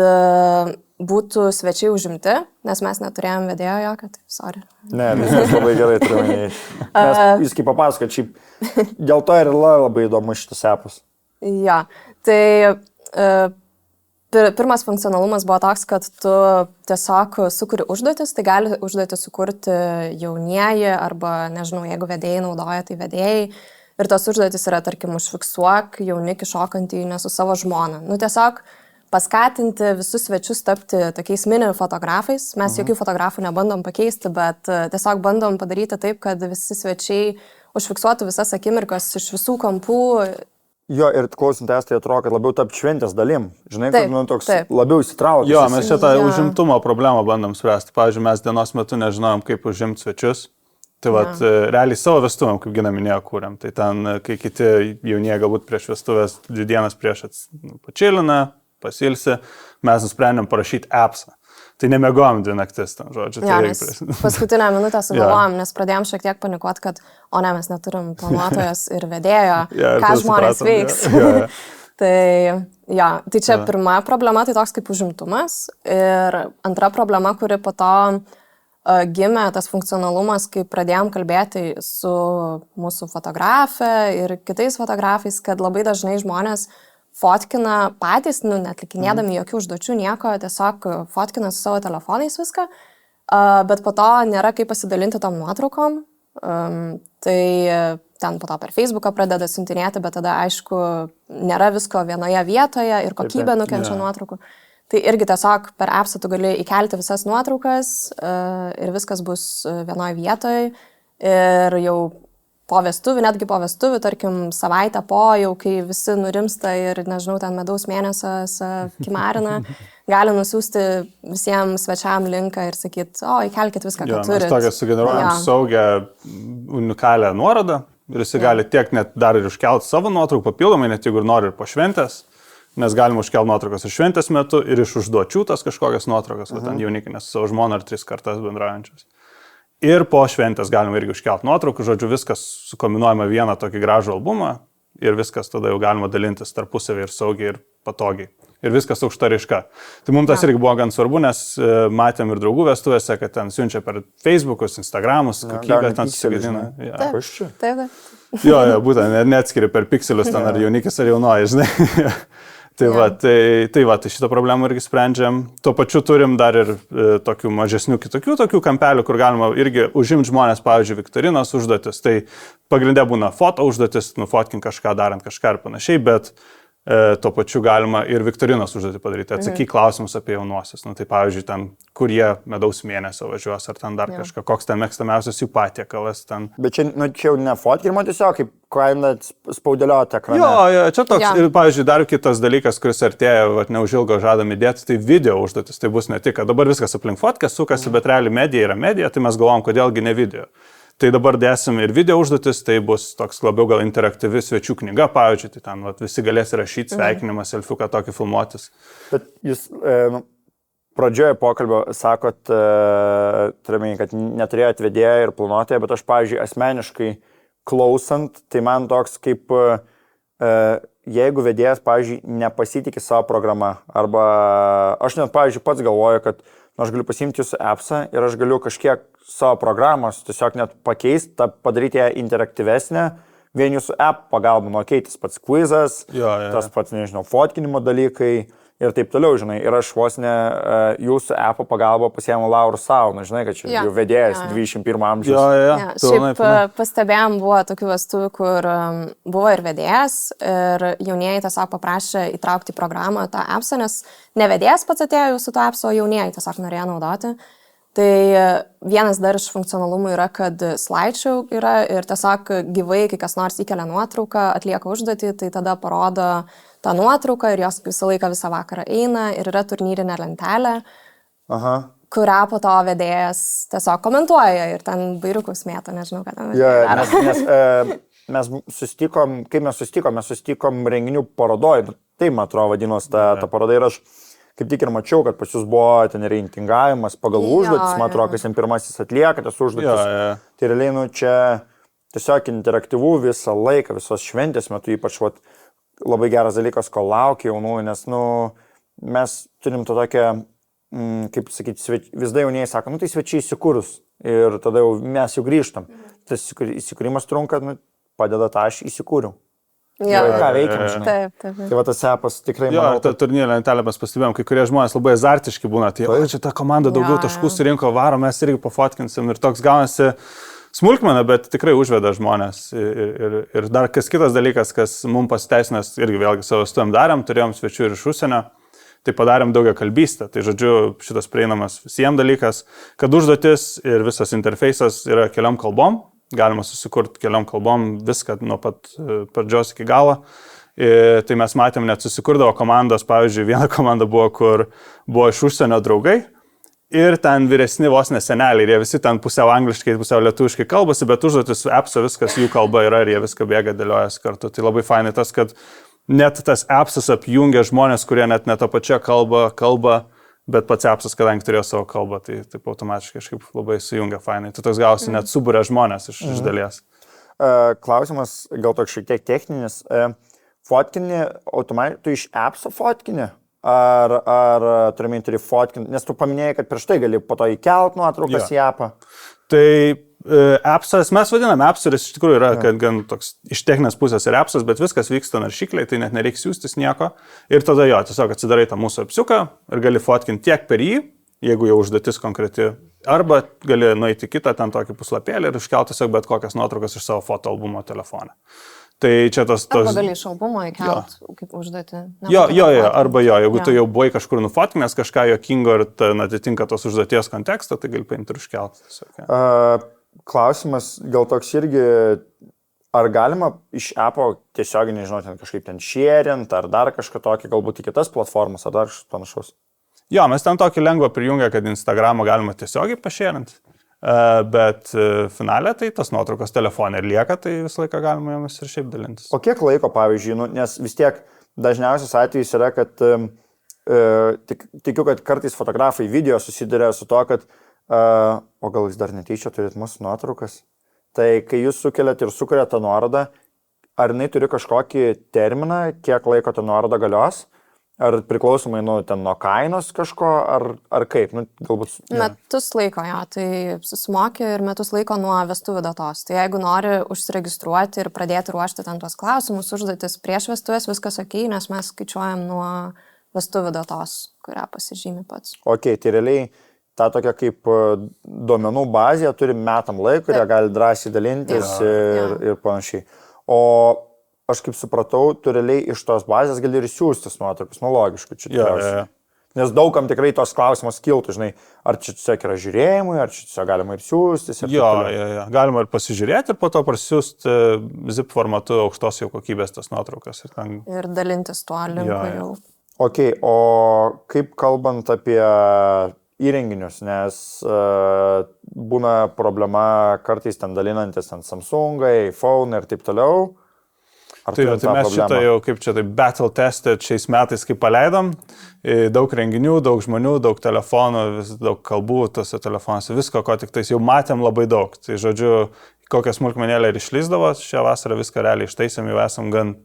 būtų svečiai užimti, nes mes neturėjom vedėjo jokio, tai sorry. Ne, viskas labai gerai turime. Jūs kaip papasakot, šiaip dėl to ir labai įdomu šitas appas. Ja, tai Pirmas funkcionalumas buvo toks, kad tu tiesiog sukuri užduotis, tai gali užduotį sukurti jaunieji arba, nežinau, jeigu vedėjai naudoja, tai vedėjai. Ir tos užduotis yra, tarkim, užfiksuok jaunikį šokantį ne su savo žmona. Nu, tiesiog paskatinti visus svečius tapti tokiais mini fotografais. Mes jokių fotografų nebandom pakeisti, bet tiesiog bandom padaryti taip, kad visi svečiai užfiksuotų visas akimirkas iš visų kampų. Jo, ir klausantės, tai atrodo, kad labiau tapti šventės dalim. Žinai, Taip, kad toks taip. labiau įsitraukęs. Jo, mes šitą Jo. užimtumo problemą bandom spręsti. Pavyzdžiui, mes dienos metu nežinojom, kaip užimti svečius. Tai vat, realiai savo vestuvėm, kaip Gina minėjo, kūrėm. Tai ten, kai kiti jaunieji galbūt prieš vestuvės 2 dienas prieš pačilina, pasilsi, mes nusprendėm parašyti appsą. Tai nemegojom 2 naktis, tam žodžiu. Ja, Tai nes paskutinę minutę sugalvojom, nes pradėjom šiek tiek panikuoti, kad, o ne, mes neturim planuotojas ir vedėjo, ką žmonės veiks. Tai čia pirma problema, tai toks kaip užimtumas. Ir antra problema, kuri po to gimė, tas funkcionalumas, kai pradėjom kalbėti su mūsų fotografe ir kitais fotografais, kad labai dažnai žmonės fotkina patys, netlikinėdami jokių užduočių, nieko, tiesiog fotkina su savo telefonais viską, bet po to nėra kaip pasidalinti tom nuotraukom, tai ten po to per Facebooką pradeda siuntinėti, bet tada aišku nėra visko vienoje vietoje ir kokybė nukenčia nuotraukų. Tai irgi tiesiog per appsą tu gali įkelti visas nuotraukas ir viskas bus vienoje vietoje ir jau po vestuvių, netgi po vestuvių, tarkim, savaitę po, jau kai visi nurimsta ir, nežinau, ten medaus mėnesas kimarina, gali nusiųsti visiems svečiam linką ir sakyti, o, įkelkit viską, ką turit. Mes tokią sugeneruojam saugią, unikalią nuorodą ir jis gali tiek net dar ir užkelti savo nuotrauką papildomai, net jeigu ir nori ir po šventės, nes galima užkelti nuotraukas ir šventės metu ir iš užduočių tas kažkokias nuotraukas, ten jaunikinės su savo žmona ar 3 kartas bendraujančios. Ir po šventės galima irgi užkelti nuotraukų, žodžiu, viskas sukombinuojama vieną tokį gražų albumą ir viskas tada jau galima dalintis tarpusavį ir saugiai ir patogiai. Ir viskas aukšta raiška. Tai mums tas irgi buvo gan svarbu, nes matėm ir draugų vestuvėse, kad ten siunčia per Facebookus, Instagramus, kokybę ten susigadina. Taip. Jo, būtent, neatskiri per pikselius ten ar jaunikis ar jaunoji, žinai. Tai šitą problemą irgi sprendžiam. Tuo pačiu turim dar ir tokių mažesnių kitokių tokių kampelių, kur galima irgi užimti žmonės, pavyzdžiui, viktorinos užduotis. Tai pagrindė būna foto užduotis, nufotkint kažką, darant kažką ir panašiai, bet tuo pačiu galima ir viktorinos užduotį padaryti, atsakyk klausimus apie jaunuosius. Nu, tai pavyzdžiui, ten, kur jie medaus mėnesio važiuos, ar ten dar kažką, koks ten mėgstamiausias jų patiekalas ten. Bet čia jau ne fotkinimo tiesiog, kaip kaina spaudėlioti ekraną. Jo, čia toks. Ir, pavyzdžiui, dar kitas dalykas, kuris artėja, neužilgo žadami dėti, tai video užduotis. Tai bus ne tik, kad dabar viskas aplink fotkę sukasi, bet realiai medija yra medija, tai mes galvom, kodėlgi ne video. Tai dabar dėsim ir video užduotis, tai bus toks labiau gal interaktyvi svečių knyga, pavyzdžiui, tai ten visi galės rašyti sveikinimą, selfiuką tokį filmuotis. Bet jūs pradžioje pokalbio sakot, turime, kad neturėjote vedėją ir planuotoją, bet aš, pavyzdžiui, asmeniškai klausant, tai man toks kaip, jeigu vedėjas, pavyzdžiui, nepasitikė savo programą, arba aš net, pavyzdžiui, pats galvoju, kad aš galiu pasiimti jūsų appsą ir aš galiu kažkiek savo programos tiesiog net pakeisti, padaryti ją interaktyvesnę, vien jūsų app pagalba, tas pats quizas, tas pats, nežinau, fotkinimo dalykai ir taip toliau, žinai. Ir aš vos ne jūsų appo pagalba pasiėmu laurų savo, žinai, kad čia jau vedėjas 21 amžiaus. Šiaip pastebėjom, buvo tokių vestuvių, kur buvo ir vedėjas, ir jaunieji tiesiog paprašė įtraukti į programą tą appsą, nes ne vedėjas pats atėjo su to appsą, o jaunieji tiesiog norėjo naudoti. Tai vienas dar iš funkcionalumų yra, kad slideshow yra ir tiesiog gyvai, kai kas nors įkelia nuotrauką, atlieka užduotį, tai tada parodo tą nuotrauką ir jos visą laiką visą vakarą eina ir yra turnyrinė lentelė, kurią po to vedėjas tiesiog komentuoja ir ten bairiukus mėto, nežinau, ką ten. Nes mes susitikom, kai mes susitikom renginių parodoj, tai man atrodo vadinosi ta paroda ir aš kaip tik ir mačiau, kad pas jūs buvo ten reitingavimas pagal užduotis, man atrodo, kas ten pirmasis atlieka tas užduotis. Tai realiai, čia tiesiog interaktyvų visą laiką, visos šventės metu, ypač labai geras dalykas, ko laukia jaunųjų, nes, mes turim to tokią, kaip sakyti, vis da jaunieji sako, tai svečiai įsikūrus ir tada jau mes jau grįžtam. Tas įsikūrimas trunka, padeda tą aš įsikūriau. Jo, ką veikiam, žinai. Taip. Tai va tas epas tikrai, Jo, manau, ir tą turnyrą lentelę mes pastebėjom, kai kurie žmonės labai azartiški būna, tai čia ta komanda daugiau taškų surinko, varo, mes irgi pafotkinsim ir toks gaunasi smulkmena, bet tikrai užveda žmonės. Ir dar kas kitas dalykas, kas mums pasiteisinęs, irgi vėlgi savo stuvėm darėm, turėjom svečių ir iš užsienio, tai padarėm daugia kalbystę. Tai žodžiu, šitas prieinamas visiems dalykas, kad užduotis ir visas interfejsas yra keliom kalbom, galima susikurti keliom kalbom viską nuo pat pradžios iki galo. Tai mes matėm, net susikurdavo komandos, pavyzdžiui, viena komanda buvo, kur buvo iš užsienio draugai ir ten vyresni vos neseneliai, ir jie visi ten pusiau angliškai, pusiau lietuviškai kalbasi, bet užduotis su appso viskas jų kalba yra ir jie viską bėga dėliojas kartu. Tai labai fainai tas, kad net tas appsas apjungia žmonės, kurie net ne tą pačią kalbą, bet pats appsas, kadangi turėjo savo kalbą, tai taip automatiškai kažkaip labai sujungia fainai. Tai toks gausi net suburia žmonės iš dalies. Klausimas gal toks šiek tiek techninis. Fotkini, tu iš appso fotkini? Ar turime turi fotkinti? Nes tu paminėjai, kad prieš tai gali po to įkelt nuotraukas į appą. Tai appsas, mes vadiname appsas, iš tikrųjų yra, kad gan toks iš techninės pusės ir appsas, bet viskas vyksta naršykliai, tai net nereiks siūstis nieko. Ir tada tiesiog atsidarai tą mūsų apsiuką ir gali fotkinti tiek per jį, jeigu jau užduotis konkreti, arba gali nueiti kitą ten tokį puslapėlį ir iškelti tiesiog bet kokias nuotraukas iš savo fotoalbumo telefoną. Tai čia tas... Arba gali iš albumo įkelt, kaip užduoti. Arba jeigu tu jau buvai kažkur nufotkinęs kažką juokingo ir atitinka tos užduoties kontekstą, tai gali paimti ir iškelti. Klausimas gal toks irgi, ar galima iš appo tiesiog, nežinau, kažkaip ten šėrint, ar dar kažką tokį, galbūt į kitas platformas, ar dar panašaus? Jo, mes ten tokį lengvą prijungę, kad Instagramą galima tiesiogiai pašėrinti. Bet finale tai tas nuotraukos telefone ir lieka, tai visą laiką galima jomis ir šiaip dalintis. O kiek laiko, pavyzdžiui, nes vis tiek dažniausias atvejis yra, kad tikiu, kad kartais fotografai video susiduria su to, kad o gal jūs dar netyčia turit mūsų nuotraukas. Tai kai jūs sukeliat ir sukuriat tą nuorodą, ar jinai turi kažkokį terminą, kiek laiko ta nuoroda galios? Ar priklausomai nuo kainos kažko, ar kaip? Galbūt... Metus laiko, tai susimokė ir metus laiko nuo vestuvių datos. Tai jeigu nori užsiregistruoti ir pradėti ruošti ten tuos klausimus, užduotis prieš vestuvės, viskas ok, nes mes skaičiuojam nuo vestuvių datos, kurią pasižymi pats. Ok, tai realiai tą tokią kaip duomenų bazę turi metam laiko, kurie gali drąsiai dalintis ir panašiai. O aš kaip supratau, tu realiai iš tos bazės gali ir siūstis nuotraukas, logiškai čia tikriausiai. Nes daugam tikrai tos klausimas kiltų, žinai, ar čia tiesiog yra žiūrėjimui, ar čia tiesiog galima ir siūstis. Galima ir pasižiūrėti ir po to prasiųsti zip formatu aukštos jau kokybės tas nuotraukas. Ir dalintis tuo linku jau. Ok, o kaip kalbant apie įrenginius, nes būna problema kartais ten dalinantis ant Samsungai, iPhone ir taip toliau. Tai mes šitą jau kaip čia tai battle tested šiais metais, kai paleidom, daug renginių, daug žmonių, daug telefonų, daug kalbų tose telefonuose, visko, ko tik tais jau matėm labai daug. Tai žodžiu, kokią smulkmenėlę ir išlįsdavo, šią vasarą viską realiai ištaisėm, jau esam gan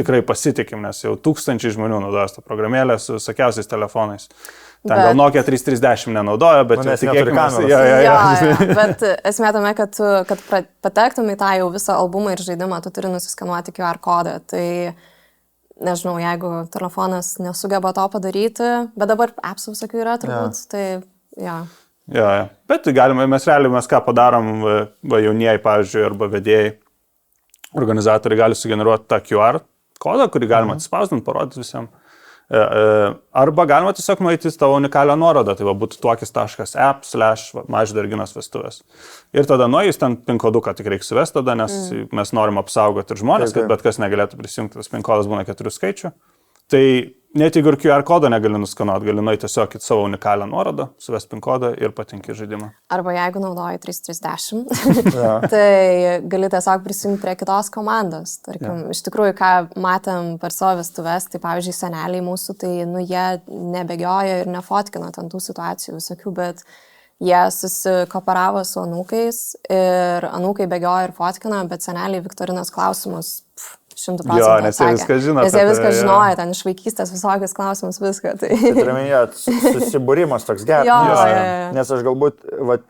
tikrai pasitikim, nes jau tūkstančiai žmonių naudoja tą programėlę su visokiausiais telefonais. Ten gal Nokia 330 nenaudoja, bet tikėkimės. Bet esmė tame, kad patektum į tą jau visą albumą ir žaidimą, tu turi nusiskanuoti QR kodą. Tai, nežinau, jeigu telefonas nesugeba to padaryti, bet dabar appsų visokių yra turbūt, tai Bet galima, mes ką padarom, jaunieji, pavyzdžiui, arba vedėjai, organizatoriai gali sugeneruoti tą QR kodą, kurį galima atspausdinti, parodyti visiems. Arba galima tiesiog nueiti į tavo unikalią nuorodą, tai būtų tuokis.app/Mažvydo vestuvės. Ir tada nuėjus ten PIN koduką tik reikia suvesti tada, nes mes norim apsaugoti ir žmonės, kad bet kas negalėtų prisijungti, tas PIN kodas būna 4 skaičių. Tai net jeigu ir QR kodą negali nuskanuoti, gali nueiti tiesiog į savo unikalią nuorodą, suvesti PIN kodą ir patenki žaidimą. Arba jeigu naudoji 330, tai gali tiesiog prisijungti prie kitos komandos. Tarkim, iš tikrųjų, ką matėm per savo vestuves, tai pavyzdžiui, seneliai mūsų, tai jie nebėgioja ir nefotkina ten tų situacijų visokių, bet jie susikooperavo su anūkais ir anūkai bėgioja ir fotkina, bet seneliai Viktorinos klausimus 100% atsakė. Nes jie viską žino. Nes jie viską žinoja, ten iš vaikystės visokius klausimus, viską. Tai susibūrimas toks geras. Nes aš galbūt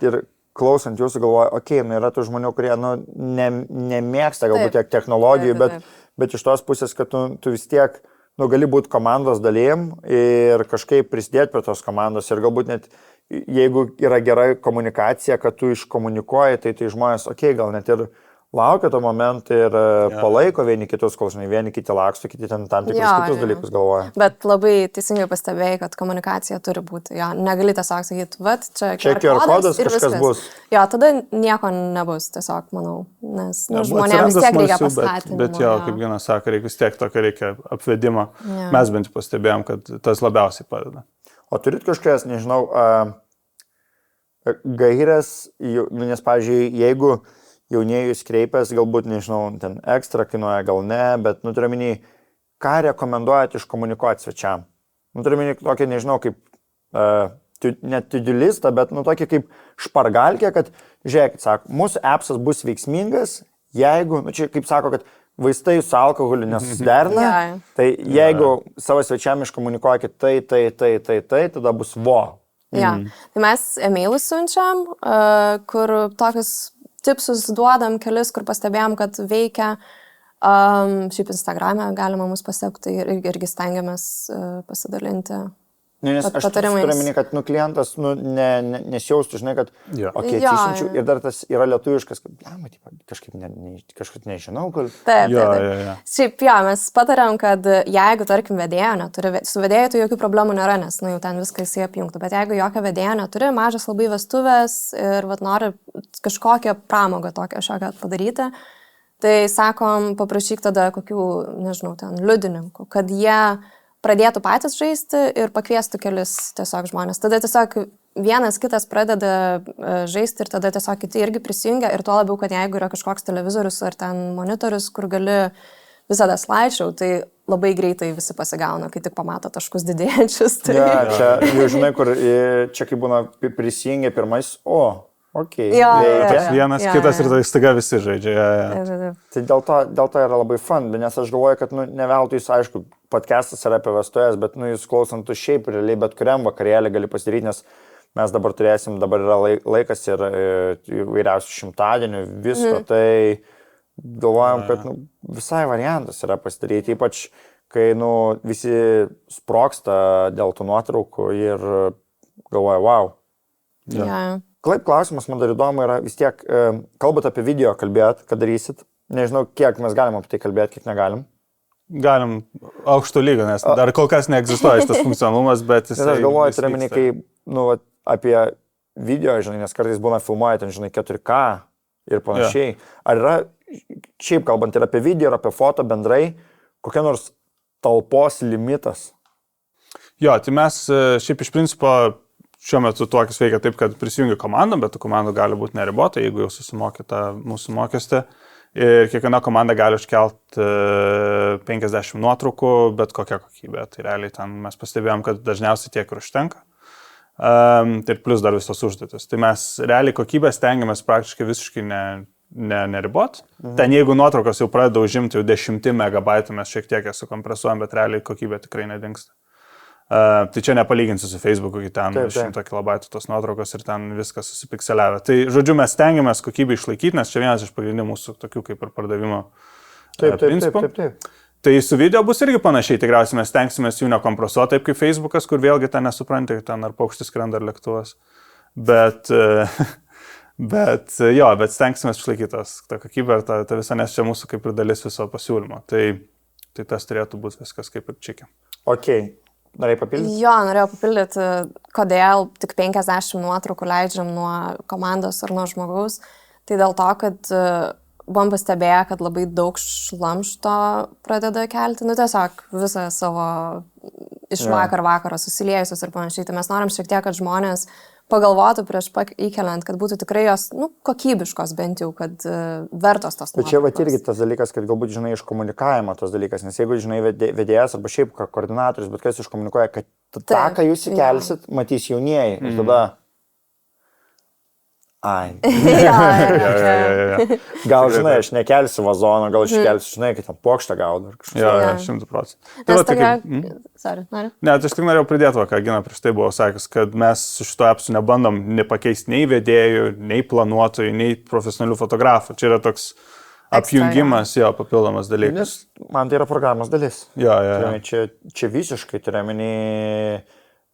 ir klausant jūsų galvoju, yra tų žmonių, kurie nemėgsta galbūt tiek technologijų, bet bet iš tos pusės, kad tu vis tiek, gali būti komandos dalim ir kažkaip prisidėti prie tos komandos ir galbūt net jeigu yra gera komunikacija, kad tu iškomunikuoji, tai žmonės, gal net ir laukia to momentą ir palaiko vieni kitus, kol žinai, vieni kiti laksto, kiti ten tam tikrus kitus dalykus galvoja. Bet labai teisingai pastebėjai, kad komunikacija turi būti. Negali tiesiog sakyti, čia QR kodas kažkas bus. Tada nieko nebus, tiesiog manau, nes žmonėms vis tiek reikia paskatinimo. Bet kaip vienas sako, vis tiek tokio reikia apvedimo. Mes bent jau pastebėjom, kad tas labiausiai padeda. O turit kažkokias, nežinau, gairės, nes, pavyzdžiui, jeigu jaunieji jūs kreipias, galbūt, nežinau, ten ekstra kainuoja, gal ne, bet, turiu minį, ką rekomenduojat iškomunikuoti svečiam? Turiu minį tokį, nežinau, kaip, net to-do listą, bet, tokį kaip špargalkę, kad, žiūrėkit, sako, mūsų appsas bus veiksmingas, jeigu, čia kaip sako, kad vaistai su alkoholiu nesusiderina, tai jeigu savo svečiam iškomunikuokit tai, tada bus vo. Tai mes e-mailus siunčiam, kur tokius tipsus duodam kelis, kur pastebėjom, kad veikia. Šiaip Instagram'e galima mus pasiekti ir irgi stengiamės pasidalinti Nes aš turiu minį, kad klientas nesijaustų, žinai, kad atsisinčiu ir dar tas yra lietuviškas, kažkaip nežinau, kur. Taip. Šiaip mes patariam, kad jeigu, tarkim, vedėjo neturi, su vedėjai tai jokių problemų nėra, nes jau ten viską jisai apjungtų, bet jeigu jokio vedėjo neturi, mažas labai vestuvės ir nori kažkokią pramogą tokią šiokią padaryti, tai sakom, paprašyk tada kokių, nežinau, ten liudininkų, kad jie pradėtų patys žaisti ir pakviestų kelis tiesiog žmonės. Tada tiesiog vienas kitas pradeda žaisti ir tada tiesiog kiti irgi prisijungia ir tuo labiau, kad jeigu yra kažkoks televizorius ar ten monitorius, kur gali visada slideshow, tai labai greitai visi pasigauna, kai tik pamato taškus didėjančius. Tai... čia jau žinai, kur čia kaip būna prisijungia pirmais, vienas kitas ir tai staiga visi žaidžia. Tai dėl to yra labai fun, nes aš galvoju, kad ne veltui jūs, aišku, podcastas yra apie vestuves, bet jūs klausant, tu šiaip realiai bet kuriam vakarėlį gali pasidaryti, nes mes dabar yra laikas ir įvairiausių šimtadienių, visko, tai galvojam, kad visai variantas yra pasidaryti, ypač kai visi sproksta dėl tų nuotraukų ir galvoja, wow. Klaip klausimas, man dar įdomu yra vis tiek, kalbant apie video kalbėt, kad darysit, nežinau, kiek mes galim apie tai kalbėti, kiek negalim. Galim aukšto lygio, nes dar kol kas neegzistuoja šitas funkcionalumas, bet jis... Aš galvoju, turiu minį, kai apie video, žinai, nes kartais būna filmuoja, ten, žinai, 4K ir panašiai. Ar yra, šiaip kalbant ir apie video, ir apie foto bendrai, kokia nors talpos limitas? Jo, tai mes šiaip iš principo šiuo metu tuokis veikia taip, kad prisijungia komanda, bet komanda gali būti neribota, jeigu jau susimokė tą mūsų mokestį. Ir kiekviena komanda gali iškelti 50 nuotraukų, bet kokią kokybę. Tai realiai ten mes pastebėjom, kad dažniausiai tiek ir užtenka. Tai plus dar visos užduotis. Tai mes realiai kokybę stengiamės praktiškai visiškai neribot. Ten jeigu nuotraukos jau pradeda užimti jau 10 megabaitų, mes šiek tiek jas sukompresuojam, bet realiai kokybė tikrai nedingsta. Tai čia nepalyginsiu su Facebook'u, kai ten 100 kilobaitų tos nuotraukos ir ten viskas susipikseliavę. Tai žodžiu, mes stengiamės kokybę išlaikyti, nes čia vienas iš pagrindinių mūsų tokių kaip ir pardavimo principų. Taip. Tai su video bus irgi panašiai, tikriausiai mes stengsimės jų nekompresuoti, taip kaip Facebook'as, kur vėlgi ten nesupranti, ten ar paukštis skrenda ar lėktuvas. Bet stengsimės išlaikyti tą kokybę ir tą visą, nes čia mūsų kaip ir dalis viso pasiūlymo. Tai tas turėtų būti viskas kaip ir čikia. Norėjai papildyti? Jo, norėjau papildyti, kodėl tik 50 nuotraukų leidžiam nuo komandos ar nuo žmogaus. Tai dėl to, kad buvom pastebėję, kad labai daug šlamšto pradeda kelti. Tiesiog visą savo iš vakaro susiliejusius ir panašiai. Tai mes norim šiek tiek, kad žmonės pagalvotų prieš įkeliant, kad būtų tikrai jos kokybiškos bent jau, kad vertos tos nuotraukos. Bet čia irgi tas dalykas, kad galbūt, žinai, iškomunikavimo tas dalykas, nes jeigu, žinai, vedėjas arba šiaip koordinatorius, bet kas iškomunikuoja, kad tą, ką jūs įkelsit, matys jaunieji ir tada... Gal, žinai, aš nekelsiu vazoną, gal aš kelsiu, žinai, kad ten pokštą gaudo ar kažkas. 100%. Ne, tai aš tik norėjau pridėti, ką Gina prieš tai buvo sakęs, kad mes su šito appsu nebandom nepakeisti nei vedėjų, nei planuotojų, nei profesionalių fotografų. Čia yra toks apjungimas, jo, papildomas dalykas. Nes man tai yra programos dalis. Jo. Čia visiškai turėmini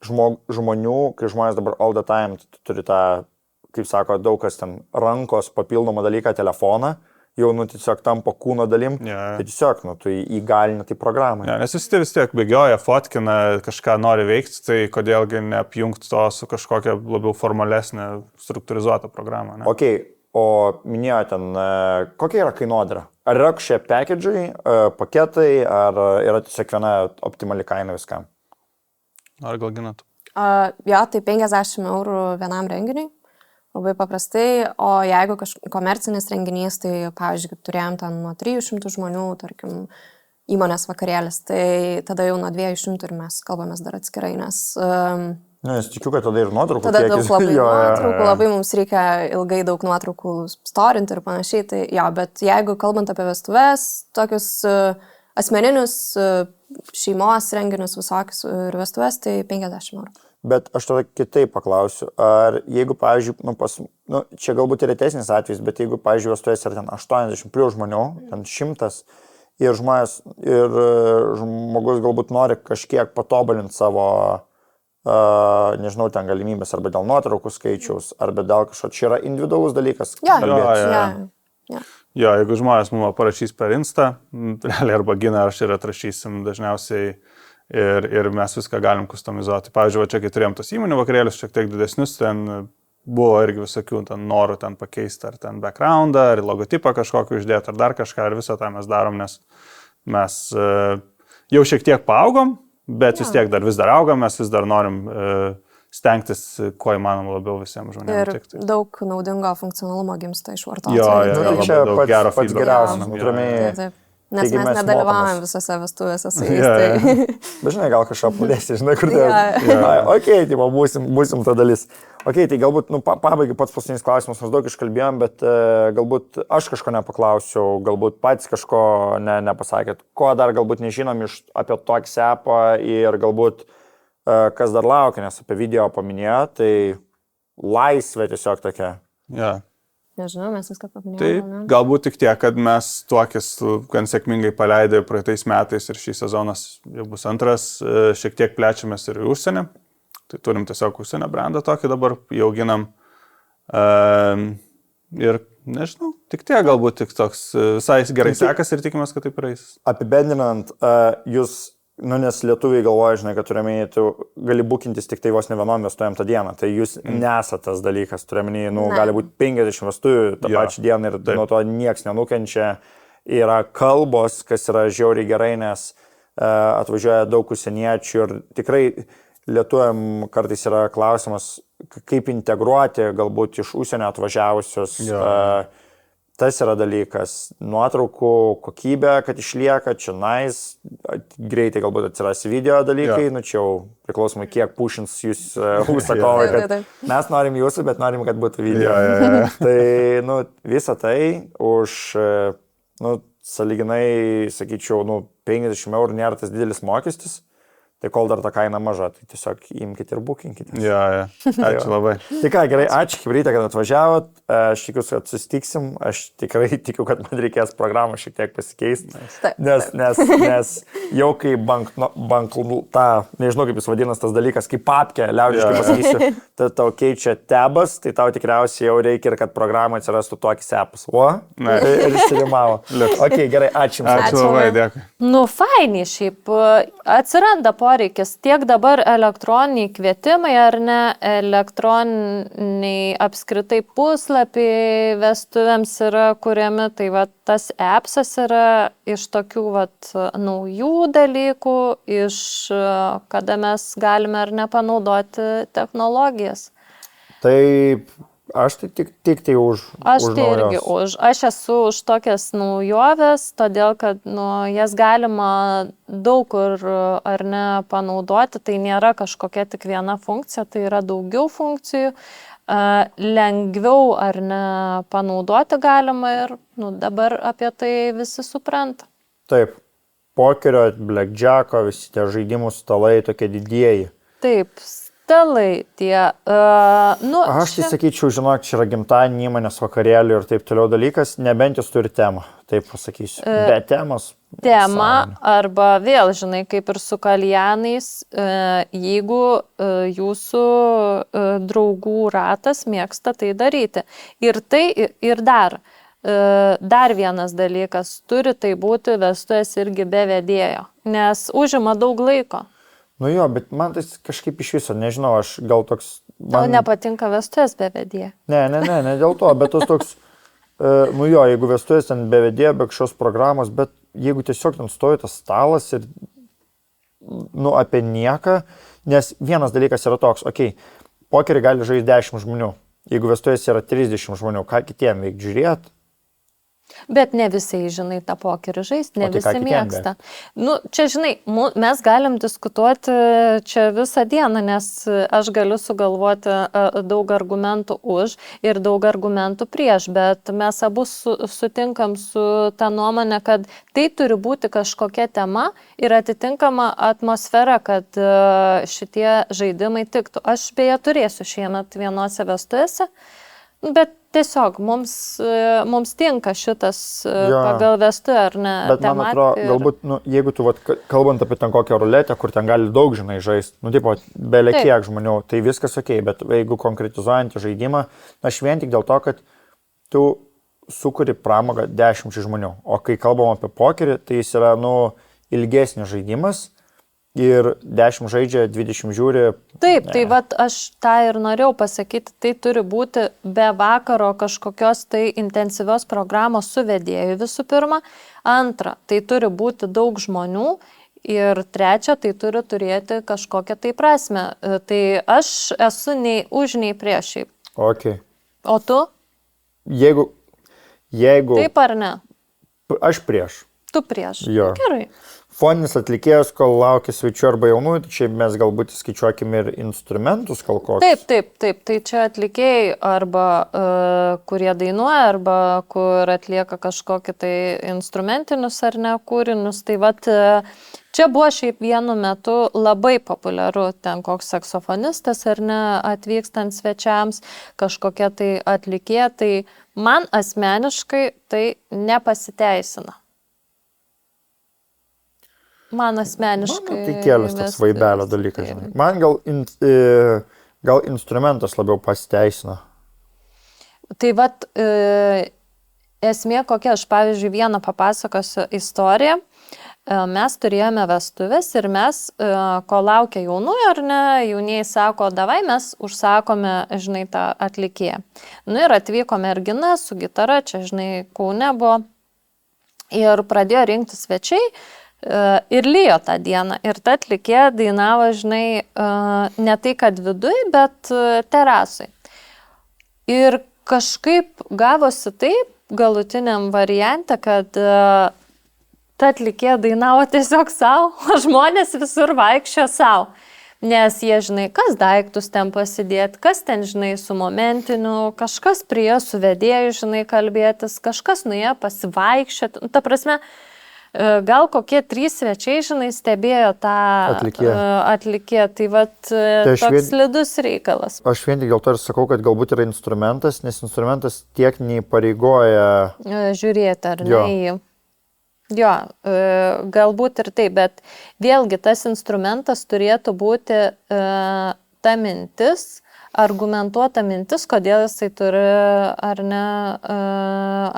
žmonių, kai žmonės dabar all the time turi tą, kaip sako, daug kas ten rankos papildomą dalyką, telefoną, jau, tiesiog tampa kūno dalim, tai tiesiog, tu įgalini tai programą. Nes vis tiek bėgioja, fotkina, kažką nori veikti, tai kodėlgi neapjungti to su kažkokia labiau formalesnė, struktūrizuota programa. Ne? Ok, o minėjo ten, kokia yra kainodara? Ar yra kažkokie package'ai, paketai, ar yra tiesiog viena optimali kaina viskam? Ar gal ginat? Jo, tai 50 eurų vienam renginiui. Labai paprastai, o jeigu komercinis renginys, tai, pavyzdžiui, kaip turėjom ten nuo 300 žmonių, tarkim, įmonės vakarėlis, tai tada jau nuo 200 ir mes kalbamės dar atskirai, nes... Nes tikiu, kad tada ir nuotraukų tada daug labai nuotraukų, labai mums reikia ilgai daug nuotraukų storinti ir panašiai, tai jo, bet jeigu kalbant apie vestuves, tokius asmeninius šeimos renginius visokius ir vestuves, tai 50 eurų. Bet aš tada kitaip paklausiu, ar jeigu, pavyzdžiui, čia galbūt ir retesnis atvejis, bet jeigu, pavyzdžiui, vestuvės yra ten 80 plius žmonių, ten 100 ir žmogus galbūt nori kažkiek patobulinti savo, nežinau, ten galimybės arba dėl nuotraukų skaičiaus, arba dėl kažko, čia yra individualus dalykas. Jo, jeigu žmonės mums parašys per Insta, realiai arba Gina, aš ir atrašysim dažniausiai ir mes viską galim kustomizuoti. Pavyzdžiui, čia kai turėjom tos įmonių vakarėlius šiek tiek didesnius, ten buvo irgi visokių norų ten pakeisti, ar ten backgroundą, ar logotipą kažkokį uždėti, ar dar kažką, ir visą tą mes darom, nes mes jau šiek tiek paaugom, bet vis tiek vis dar augam, mes vis dar norim stengtis, kuo įmanoma labiau visiems žmonėms. Ir daug naudingo funkcionalumo gimsta iš vartotojų. Jo, čia daug gero pats geriausias. Taip. Nes mes nedalyvaujam visose vestuvėse su jais. Bet žinai, gal kažką pudėsi, žinai, kur tai. Ok, tai būsim ta dalis. Ok, tai galbūt, pabaigai pats paskutinis klausimas, mes daug iškalbėjom, bet galbūt aš kažko nepaklausiau, galbūt patys kažko nepasakėt. Ko dar galbūt nežinom apie tokį sepą ir galbūt kas dar laukia, nes apie video paminėjo, tai laisvė tiesiog tokia. Nežinau, mes viską paminėjome. Tai galbūt tik tiek, kad mes tuokis gan sėkmingai paleidė praeitais metais ir šį sezonas jau bus antras, šiek tiek plečiamės ir į užsienį. Tai turim tiesiog užsienio brandą tokį dabar, jau ginam. Ir nežinau, tik tiek galbūt tik toks visai gerai sekas ir tikimės, kad tai praeis. Apibendrinant, jūs... nes lietuviai galvoja, žinai, kad turėminį, tu gali bukintis tik tai vos ne vienom vestuvėm tą dieną. Tai jūs nesat tas dalykas, turėminį, gali būti 50 vestuvių tą pačią dieną ir nuo to nieks nenukenčia. Yra kalbos, kas yra žiauriai gerai, nes atvažiuoja daug užsieniečių ir tikrai lietuviam kartais yra klausimas, kaip integruoti galbūt iš užsienio atvažiavusius. Tas yra dalykas, nuotraukų kokybė, kad išlieka, čia greitai galbūt atsiras video dalykai, čia jau priklausomai kiek pušins jūs užsakovai, kad mes norim jūsų, bet norim, kad būtų video. Tai, visą tai už, sąlyginai, sakyčiau, 50 eurų nėra tas didelis mokestis. Tai kol dar ta kaina maža, tai tiesiog imkite ir bukinkite. Ačiū labai. Tai ką, gerai, ačiū, Chebryte, kad atvažiavot. Aš tikiuosi, kad susitiksim. Aš tikrai tikiu, kad man reikės programą šiek tiek pasikeisti. Nes jau kai nežinau kaip jis vadinas tas dalykas, kaip papkė, liaudiškai pasakysiu, tai tau keičia tabas, tai tau tikriausiai jau reikia ir kad programą atsirastų tokį sepas. Ir išsirimavo. Ok, gerai, ačiū. Ačiū labai, dėkui. Fainiai šiaip. Atsiranda poreikis tiek dabar elektroniniai kvietimai ar ne, elektroniniai apskritai puslapiai vestuvėms yra kuriami, tai tas appsas yra iš tokių naujų dalykų, iš kada mes galime ar nepanaudoti technologijas. Taip. Aš tik tai už. Aš tai irgi už. Aš esu už tokias naujovės, todėl kad jas galima daug kur ar ne panaudoti. Tai nėra kažkokia tik viena funkcija, tai yra daugiau funkcijų. Lengviau ar ne panaudoti galima ir dabar apie tai visi supranta. Taip. Pokerio, blackjacko, visi tie žaidimų stalai tokie didieji. Taip. stalai, Aš tai sakyčiau, žinok, čia yra gimtadienį įmonės vakarėlių ir taip toliau dalykas, nebent jūs turi temą, taip pasakysiu. Be temos. Tema arba vėl, žinai, kaip ir su kaljanais, jeigu jūsų draugų ratas mėgsta tai daryti. Ir dar vienas dalykas, turi tai būti vestuvės irgi be vedėjo, nes užima daug laiko. Nu jo, bet man tai kažkaip iš viso, nežinau, aš gal toks... Tau nepatinka vestuvės be vedėjo? Ne dėl to, bet tas toks, jeigu vestuvės ten be vedėjo, be kažkokios programos, bet jeigu tiesiog ten stovi tas stalas ir, apie nieką, nes vienas dalykas yra toks, pokerį gali žaisti 10 žmonių, jeigu vestuvės yra 30 žmonių, ką kitiem veik žiūrėti? Bet ne visi, žinai, tą pokerį žaisti, ne visi mėgsta. Čia, žinai, mes galim diskutuoti čia visą dieną, nes aš galiu sugalvoti daug argumentų už ir daug argumentų prieš, bet mes abu sutinkam su tą nuomonę, kad tai turi būti kažkokia tema ir atitinkama atmosfera, kad šitie žaidimai tiktų. Aš beje turėsiu šiemet vienose vestuvėse, bet tiesiog mums tinka šitas pagal vestuvę, ar ne? Bet man atrodo, galbūt, jeigu tu, kalbant apie ten kokią ruletę, kur ten gali daug, žinai, žaisti, belė kiek žmonių, tai viskas bet jeigu konkretizuojant žaidimą, aš vien tik dėl to, kad tu sukuri pramogą 10 žmonių, o kai kalbam apie pokerį, tai jis yra, ilgesnis žaidimas. Ir 10 žaidžia, 20 žiūri. Taip, tai aš tą ir norėjau pasakyti, tai turi būti be vakaro kažkokios tai intensyvios programos su vedėju visų pirma. Antra, tai turi būti daug žmonių. Ir trečia, tai turi turėti kažkokią tai prasme. Tai aš esu nei už, nei prieš šiaip. Okay. O tu? Jeigu... Taip ar ne? Aš prieš. Tu prieš. Jo. Gerai. Foninis atlikėjas, kol laukia svečių arba jaunųjų, tai čia mes galbūt skaičiuokime ir instrumentus kokius. Taip. Tai čia atlikėjai arba kurie dainuoja, arba kur atlieka kažkokį tai instrumentinius ar ne kūrinius. Tai čia buvo šiaip vienu metu labai populiaru ten koks saksofonistas ar ne atvykstant svečiams, kažkokia tai atlikėja. Tai man asmeniškai tai nepasiteisina. Man asmeniškai... Tai kelias tas vaibelio dalykas. Žinai. Man gal instrumentas labiau pasiteisina. Tai esmė kokia, aš pavyzdžiui vieną papasakosiu istoriją. Mes turėjome vestuvės ir mes, kol laukia jaunųjų ar ne, jaunieji sako, davai mes užsakome, žinai, tą atlikėją. Ir atvyko mergina su gitara, čia, žinai, Kaune buvo. Ir pradėjo rinkti svečiai. Ir lyjo tą dieną. Ir ta atlikėja dainavo, žinai, ne tai, kad viduj, bet terasai. Ir kažkaip gavosi taip galutiniam variante, kad ta atlikėja dainavo tiesiog savo, o žmonės visur vaikščio savo. Nes jie, žinai, kas daiktus ten pasidėti, kas ten, žinai, su momentiniu, kažkas prie su vedėju, žinai, kalbėtis, kažkas nuėjo pasivaikščioti. Ta prasme, gal kokie 3 svečiai, žinai, stebėjo tą atlikėją. Tai toks slidus reikalas. Aš vien tik dėl to ir sakau, kad galbūt yra instrumentas, nes instrumentas tiek neįpareigoja žiūrėti, ar ne? Jo, galbūt ir taip, bet vėlgi tas instrumentas turėtų būti ta mintis, argumentuota mintis, kodėl jisai turi ar ne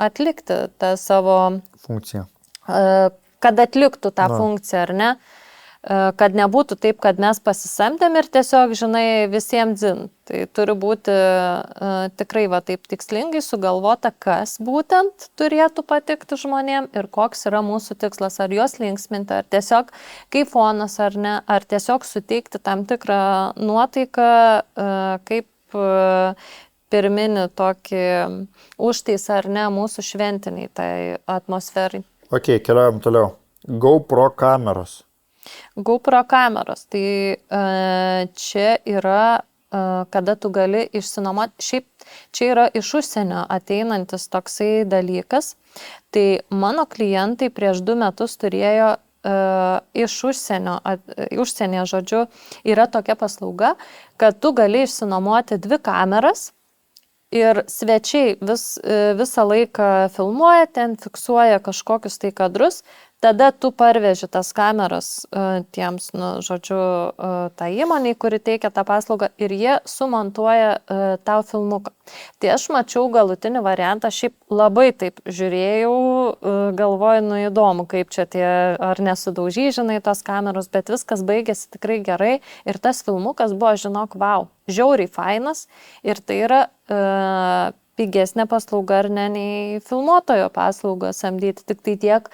atlikti tą savo funkciją. Kad atliktų tą funkciją, ar ne? Kad nebūtų taip, kad mes pasisamdėm ir tiesiog, žinai, visiems dzin. Tai turi būti tikrai taip tikslingai sugalvota, kas būtent turėtų patikti žmonėm ir koks yra mūsų tikslas, ar juos linksminti, ar tiesiog kaip fonas, ar ne, ar tiesiog suteikti tam tikrą nuotaiką, kaip pirminį tokį užtaisą, ar ne, mūsų šventiniai tai atmosferai. Ok, keliaujam toliau. GoPro kameros. GoPro kameros. Tai čia yra, kada tu gali išsinuomoti. Šiaip čia yra iš užsienio ateinantis toksai dalykas. Tai mano klientai prieš 2 metus turėjo iš užsienio, žodžiu, yra tokia paslauga, kad tu gali išsinuomoti 2 kameras ir svečiai visą laiką filmuoja, ten fiksuoja kažkokius tai kadrus, tada tu parveži tas kameras tiems, tą įmonį, kuri teikia tą paslaugą ir jie sumontuoja tau filmuką. Tai aš mačiau galutinį variantą, šiaip labai taip žiūrėjau, galvoju, įdomu, kaip čia tie, ar nesudaužy, žinai, tos kameros, bet viskas baigėsi tikrai gerai ir tas filmukas buvo, žinok, wow, žiauriai fainas ir tai yra pigesnė paslauga ar ne nei filmuotojo paslaugą samdyti. Tik tai tiek,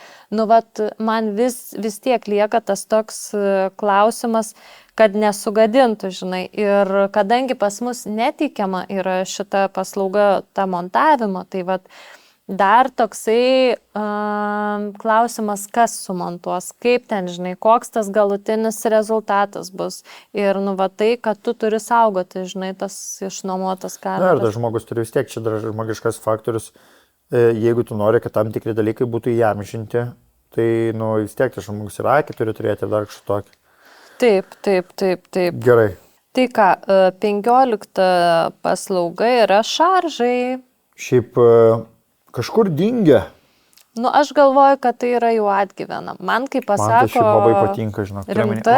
man vis tiek lieka tas toks klausimas, kad nesugadintų, žinai. Ir kadangi pas mus neteikiama yra šita paslauga, ta montavimo, tai dar toksai klausimas, kas sumontuos, kaip ten, žinai, koks tas galutinis rezultatas bus. Ir tai, kad tu turi saugoti, žinai, tas išnuomotas kameras. Na ir tas žmogus turi vis tiek, čia dar žmogiškas faktorius, jeigu tu nori, kad tam tikri dalykai būtų įamžinti, tai vis tiek tas žmogus ir akį turi turėti ir dar kažkokį. Taip. Gerai. Tai ką, 15 paslauga yra šaržai. Šiaip kažkur dingia. Aš galvoju, kad tai yra jau atgyvena. Man kaip pasako... Man tai šiaip labai patinka, žinok. Rimtai?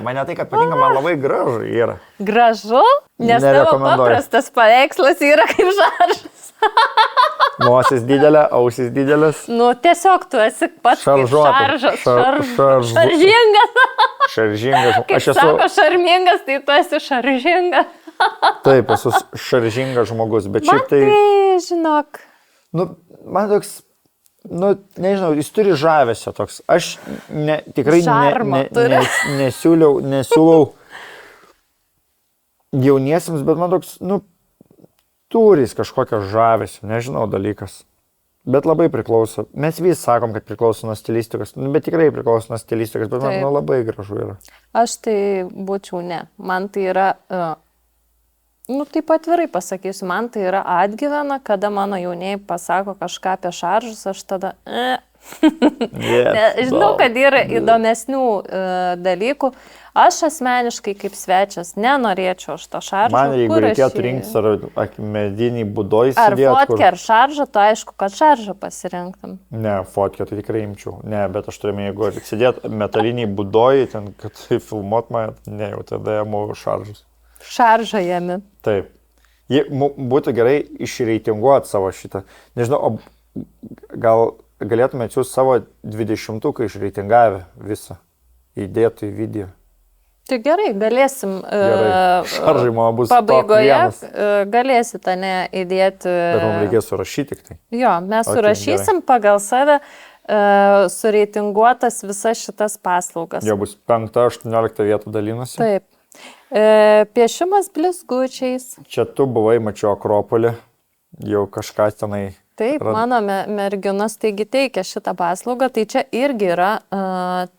Man ne tai, kad patinka, man labai gražu yra. Gražu? Nes tavo paprastas paveikslas yra kaip šaržas. Nosis didelė, ausis didelis. Tiesiog tu esi pats šaržas. Šaržingas. Šaržingas. Kaip sako šarmingas, tai tu esi šaržingas. Taip, esu šaržingas žmogus, bet šiaip tai... Man žinok. Man toks, nežinau, jis turi žavesio toks. Aš tikrai nesiūlau jauniesiams, bet man toks, turi jis kažkokio žavesio, nežinau, dalykas. Bet labai priklauso. Mes vis sakom, kad priklauso nuo stilistikos, bet tikrai priklauso nuo stilistikos, bet man labai gražu yra. Aš tai būčiau ne. Man tai yra... taip atvirai pasakysiu, man tai yra atgyvena, kada mano jaunieji pasako kažką apie šaržus, aš tada... Žinau, kad yra įdomesnių dalykų. Aš asmeniškai kaip svečias nenorėčiau aš to šaržo. Man jeigu reikėtų rinktis ar medinį budoj įsidėti. Ar fotkę, ar šaržą, tai aišku, kad šaržą pasirinktum. Ne, fotkę tai tikrai imčiau. Ne, bet aš turėjau, jeigu įsidėti metalinį budoj, ten, kad filmuot mane, ne, jau tada jėmu šaržus. Šaržą jėmi. Taip. Būtų gerai išreitinguoti savo šitą. Nežinau, gal galėtume atsiųsti savo 20-uką išreitingavę visą. Įdėtų į video. Tai gerai, galėsim. Šaržai mano bus pabaigoje. Galėsite įdėti. Bet mums reikės surašyti tik tai. Jo, mes surašysim pagal save sureitinguotas visas šitas paslaugas. Jo bus 5-18 vietų dalinasi. Taip. Piešimas blizgučiais. Čia tu buvai, mačiau Akropolį, jau kažką tenai. Taip, mano merginos taigi teikia šitą paslaugą, tai čia irgi yra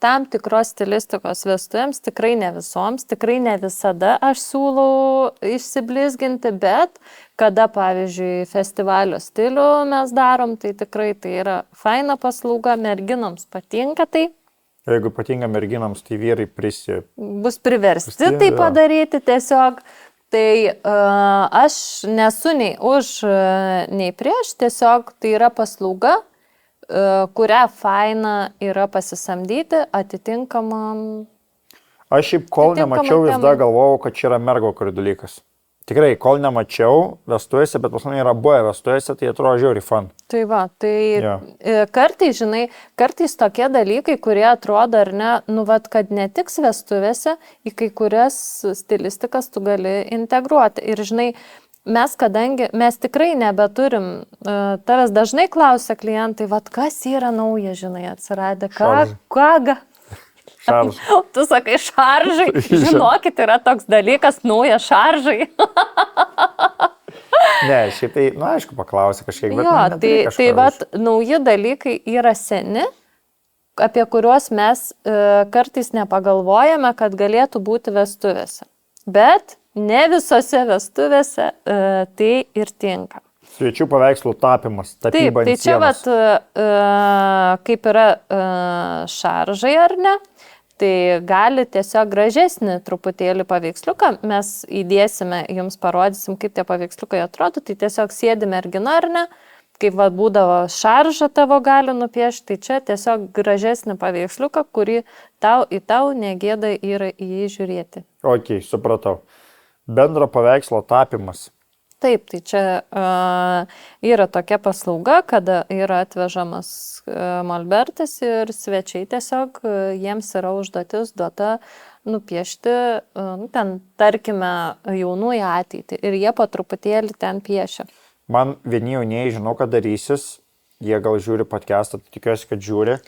tam tikros stilistikos vestuvėms, tikrai ne visoms, tikrai ne visada aš siūlau išsiblizginti, bet kada, pavyzdžiui, festivalio stilių mes darom, tai tikrai tai yra faina paslauga, merginoms patinka tai. Jeigu patinka merginams, tai vyrai bus priversti tai padaryti tiesiog. Tai aš nesu nei už, nei prieš, tiesiog tai yra paslauga, kurią faina yra pasisamdyti atitinkamam. Aš šiaip kol nemačiau, vis dar galvojau, kad čia yra mergo dalykas. Tikrai, kol nemačiau vestuvėse, bet pas mane yra buvę vestuvėse, tai atrodo žiauriai fan. Tai va, kartais, žinai, kartais tokie dalykai, kurie atrodo ar ne, kad ne tik vestuvėse, į kai kurias stilistikas tu gali integruoti. Ir žinai, mes tikrai nebeturim, tavęs dažnai klausia klientai, kas yra nauja, žinai, atsiradę, ką. Šaržai. Tu sakai šaržai, žinokit, yra toks dalykas, nauja šaržai. Ne, šiaip tai, aišku, paklausė kažkiek, bet nauji dalykai yra seni, apie kuriuos mes kartais nepagalvojame, kad galėtų būti vestuvėse. Bet ne visose vestuvėse tai ir tinka. Svečių paveikslų tapimas, tapyba ant Taip, tai čia sienos. kaip yra šaržai ar ne, tai gali tiesiog gražesnį truputėlį paveiksliuką, mes įdėsime, jums parodysim, kaip tie paveiksliukai atrodo, tai tiesiog sėdi mergina ar ne, kaip būdavo šaržą tavo gali nupiešti, tai čia tiesiog gražesnį paveiksliuką, kurį tau negėda yra į jį žiūrėti. Ok, supratau. Bendro paveikslo tapimas. Taip, tai čia yra tokia paslauga, kada yra atvežamas molbertas ir svečiai tiesiog jiems yra užduotis duota nupiešti, ten tarkime, jaunųjų ateitį ir jie po truputėlį ten piešia. Man vieni jaunieji žinau, kad darysis, jie gal žiūri podcastą, tikiuosi, kad žiūri,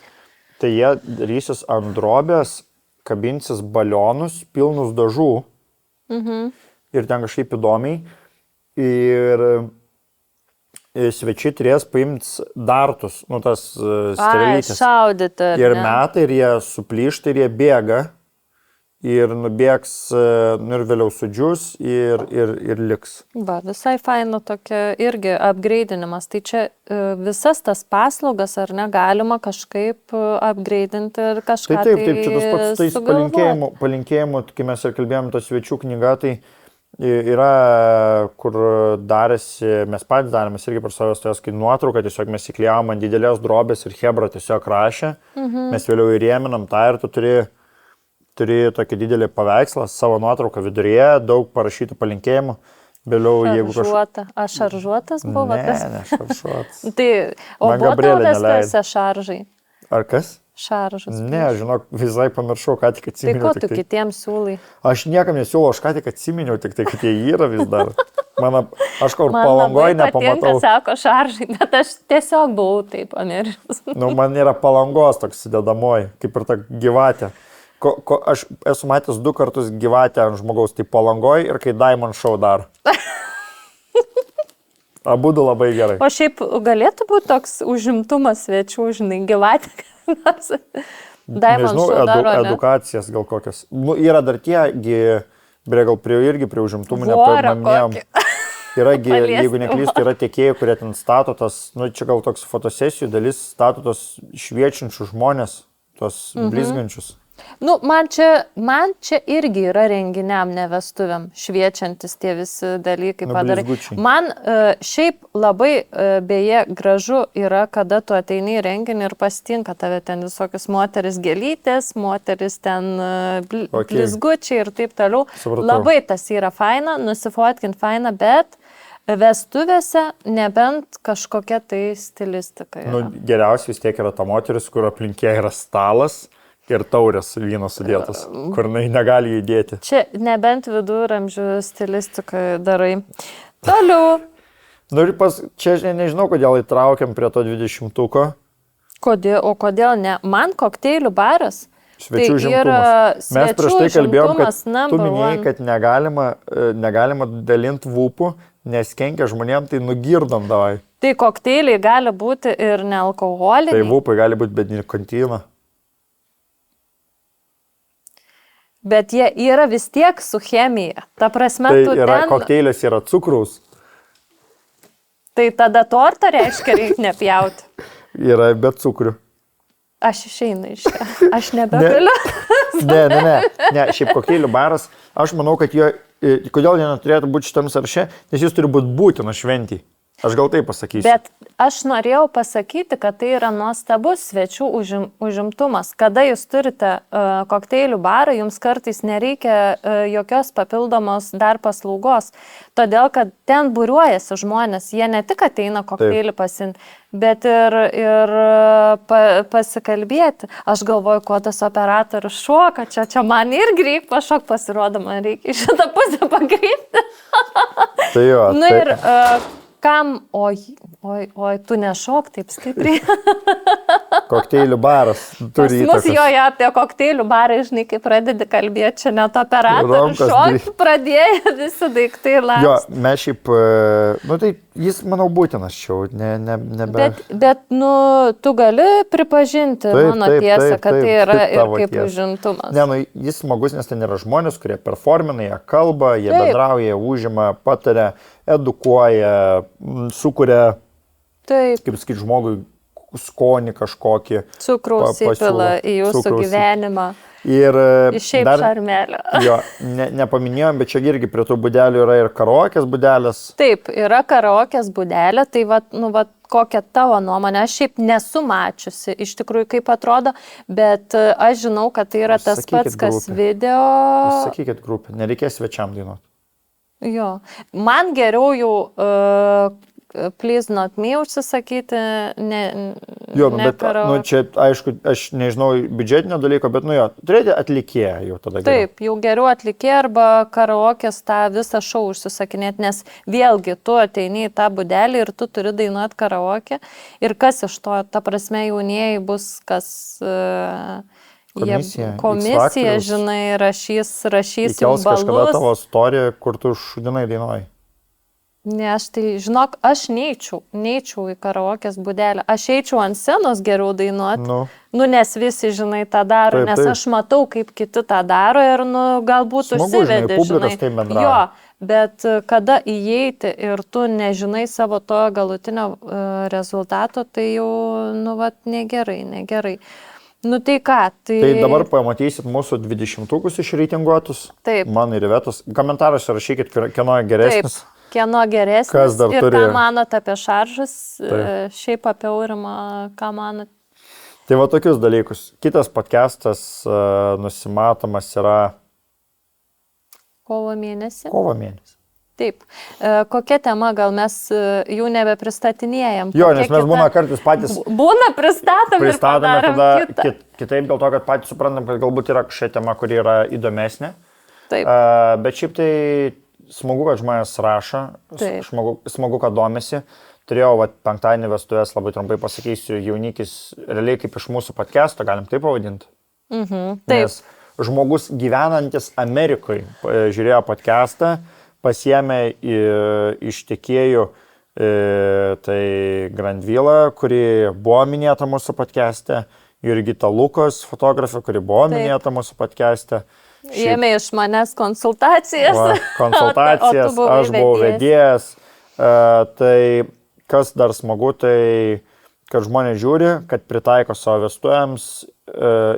tai jie darysis ant drobės, kabinsis balionus, pilnus dažų ir ten kažkaip įdomiai. Ir svečiai turės paimti dartus, tas strelytės. Šaudyti. Ir metai, ir jie suplyšta, ir jie bėga. Ir nubėgs, ir vėliau sudžius, ir liks. Va, visai faina tokia irgi upgraidinimas. Tai čia visas tas paslaugas ar negalima kažkaip upgraidinti ir kažką taip, čia tas pats tais sugalvoti. palinkėjimų, kai mes ir kalbėjome, tas svečių knyga, tai yra, kur darėsi, mes patys darėmės irgi per savo stovės, kai nuotrauką tiesiog mes įklijavom ant didelės drobės ir Hebra tiesiog rašė, mes vėliau įrėminam tą ir tu turi tokį didelį paveikslą, savo nuotrauką viduryje, daug parašytų palinkėjimų, vėliau jeigu Šaržuota. Aš šaržuotas buvo tas? Ne, šaržuotas. Tai, o Man buvo Gabrielė tau neleido. vestose šaržai? Ar kas? Šaržas. Ne, žinok, visai pamiršau, ką tik Tai atsiminiau. ko tu kitiems siūlai? Aš niekam nesiūlau, aš ką tik atsiminiau, tik tai, kad jie yra vis dar. Aš kur Man Palangoje labai patinka, nepamatau. sako šaržai, bet aš tiesiog buvau taip pamiršus. Man yra Palangos toks sėdedamoji, kaip ir ta gyvatė. Aš esu matęs 2 kartus gyvatę ant žmogaus, tai Palangoje ir kai Diamond Show dar. Abudu labai gerai. O šiaip galėtų būti toks užimtumas svečių, žinai, gyvatė. Nežinau, edukacijas gal kokias. Yra dar tie, gal irgi prie užimtumų nepaminėjom. Yragi, jeigu neklystu, yra tiekėjai, kurie ten stato tas, čia gal toks fotosesijų dalis, stato tos šviečiančius žmonės, tos blizgančius. Man čia irgi yra renginiam, ne vestuvėm, šviečiantis tie visi dalykai padarai. Man šiaip labai beje gražu yra, kada tu ateini į renginį ir pasitinka tave ten visokius moteris gėlytės, moteris ten blizgučiai ir taip toliau. Supratau. Labai tas yra faina, nusifotkint faina, bet vestuvėse nebent kažkokia tai stilistika yra. Geriausiai vis tiek yra ta moteris, kur aplinkė yra stalas. Ir taurės vyno sudėtas, kur negali judėti. Čia nebent viduramžių stilistiką darai. Toliau. Čia nežinau, kodėl įtraukiam prie to 20-tuko. Kodėl ne? Man kokteilių baras. Svečių žimtumas. Mes prieš tai kalbėjom, kad tu minėjai, kad negalima dalinti vūpų, nes kenkia žmonėm, tai nugirdom davai. Tai kokteiliai gali būti ir nealkoholiniai. Tai vūpai gali būti, bet nikotina. Bet jie yra vis tiek su chemija. Ta prasme, tai yra kokteilis yra cukraus. Tai tada tortą reiškia reikia nepjauti. Yra be cukrių. Aš išeinu iš čia. Aš nebegaliu. Ne, šiaip kokteilių baras, aš manau, kad kodėl jie neturėtų būti šitam sąraše, nes jis turi būti būtinas šventį. Aš gal tai pasakysiu. Bet aš norėjau pasakyti, kad tai yra nuostabus svečių užimtumas. Kada jūs turite kokteilių barą, jums kartais nereikia jokios papildomos dar paslaugos. Todėl, kad ten būriuojasi žmonės, jie ne tik ateina kokteilį pasimti, bet ir pasikalbėti. Aš galvoju, kuo tas operatorius šoka, čia man irgi reikia pašok, pasirodo, man reikia iš šitą pusę pakreipti. Tai jo. Ir kam, oi, tu nešok taip stipriai. Kokteilių baras turi įtakos. Pas mus joje apie kokteilių barą, žinai, kai pradedi kalbėti, čia net operatorius šok, pradėjo visi daiktai laps. Jo, mes šiaip, tai jis, manau, būtinas čia, nebe... Bet, tu gali pripažinti mano tiesą, kad tai yra ir kaip užimtumas. Ne, jis smagus, nes ten yra žmonės, kurie performina, jie kalba, jie bendrauja, jie užima, pataria. edukuoja, sukuria, Taip, kaip sakyti, žmogui skonį kažkokį. cukraus pasiūlo. įpila į jūsų Cukraus gyvenimą. Ir Iš šiaip dar, šarmelio. jo, nepaminėjom, bet čia irgi prie tų būdelių yra ir karaokės būdelės. Taip, yra karaokės būdelė, tai kokia tavo nuomonė, aš šiaip nesu mačiusi, iš tikrųjų kaip atrodo, bet aš žinau, kad tai yra tas Sakykit pats, kas grupę. video. Sakykit grupę, nereikės svečiam dainuoti. Jo, man geriau jau Please Not Me užsisakyti, Jo, ne bet, čia, aišku, aš nežinau biudžetinio dalyko, bet, turėti atlikėją jau tada. Taip, jau geriau atlikėją arba karaokės tą visą šou užsisakinėti, nes vėlgi tu ateini į tą būdelį ir tu turi dainuoti karaokę. Ir kas iš to, ta prasme, jaunieji bus, kas... Komisija, žinai, rašys Įkels kažkada tavo istoriją, kur tu šudinai dainuoji. Ne, aš tai, žinok, aš neičiau į karaokės būdelę. Aš eičiau ant scenos geriau dainuoti. Nes visi, žinai, tą daro, taip, nes aš matau, kaip kiti tą daro ir, galbūt užsivedė, žinai. Jo, bet kada įeiti ir tu nežinai savo to galutinio rezultato, tai jau, negerai. Tai ką? Tai dabar pamatysit mūsų 20-ukus išreitinguotus. Taip. Man ir Ivetos. Komentaruose rašykit, kieno geresnis. Taip. Kieno geresnis. Kas dar ir turi? Ką manot apie šaržus, šiaip apie Aurimą, ką manot? Tai tokius dalykus. Kitas podcastas nusimatomas yra... Kovo mėnesį. Taip. Kokia tema, gal mes jų nebepristatinėjom? Jo, nes mes būna kartais patys... Būna pristatome tada kitaip, dėl to, kad patys suprantam, kad galbūt yra kažkokia tema, kuri yra įdomesnė. Taip. Bet šiaip tai smagu, kad žmonės rašo, smagu, kad domisi. Turėjau penktadienį vestuvės, labai trumpai pasakysiu, jaunikis realiai kaip iš mūsų podcast'o, galim taip pavadinti. Taip. Nes žmogus gyvenantis Amerikoje žiūrėjo podcast'ą, pasiėmė iš tiekėjų tai Grandvylą, kuri buvo minėta mūsų podcast'e, Jurgita Lukos fotografė, kuri buvo minėta mūsų podcast'e. Ėmė iš manęs konsultacijas. Konsultacijas, aš buvau vedėjas. Tai kas dar smagu, tai kad žmonės žiūri, kad pritaiko savo vestuvėms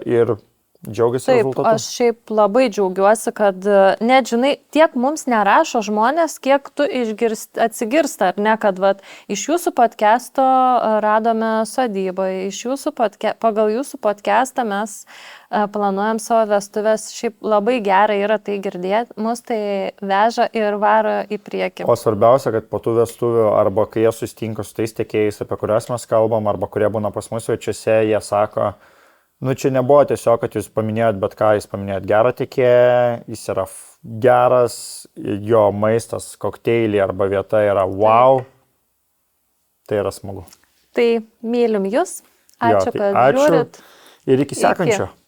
ir džiaugiasi rezultatu. Aš šiaip labai džiaugiuosi, kad net, žinai, tiek mums nerašo žmonės, kiek tu atsigirsta, ar ne, kad iš jūsų podcast'o radome sodybą, pagal jūsų podcast'ą mes planuojam savo vestuvės, šiaip labai gerai yra tai girdėti, mus tai veža ir varo į priekį. O svarbiausia, kad po tų vestuvių arba kai jie susitinka su tais tiekėjais, apie kuriuos mes kalbam, arba kurie būna pas mus svečiuose, jie sako, čia nebuvo tiesiog, kad jūs paminėjot bet ką, jūs paminėjot gerą tiekėją, jis yra geras, jo maistas, kokteiliai arba vieta yra wow. Tai yra smagu. Tai mylim jūs, ačiū, kad žiūrit. Ir iki sekančio.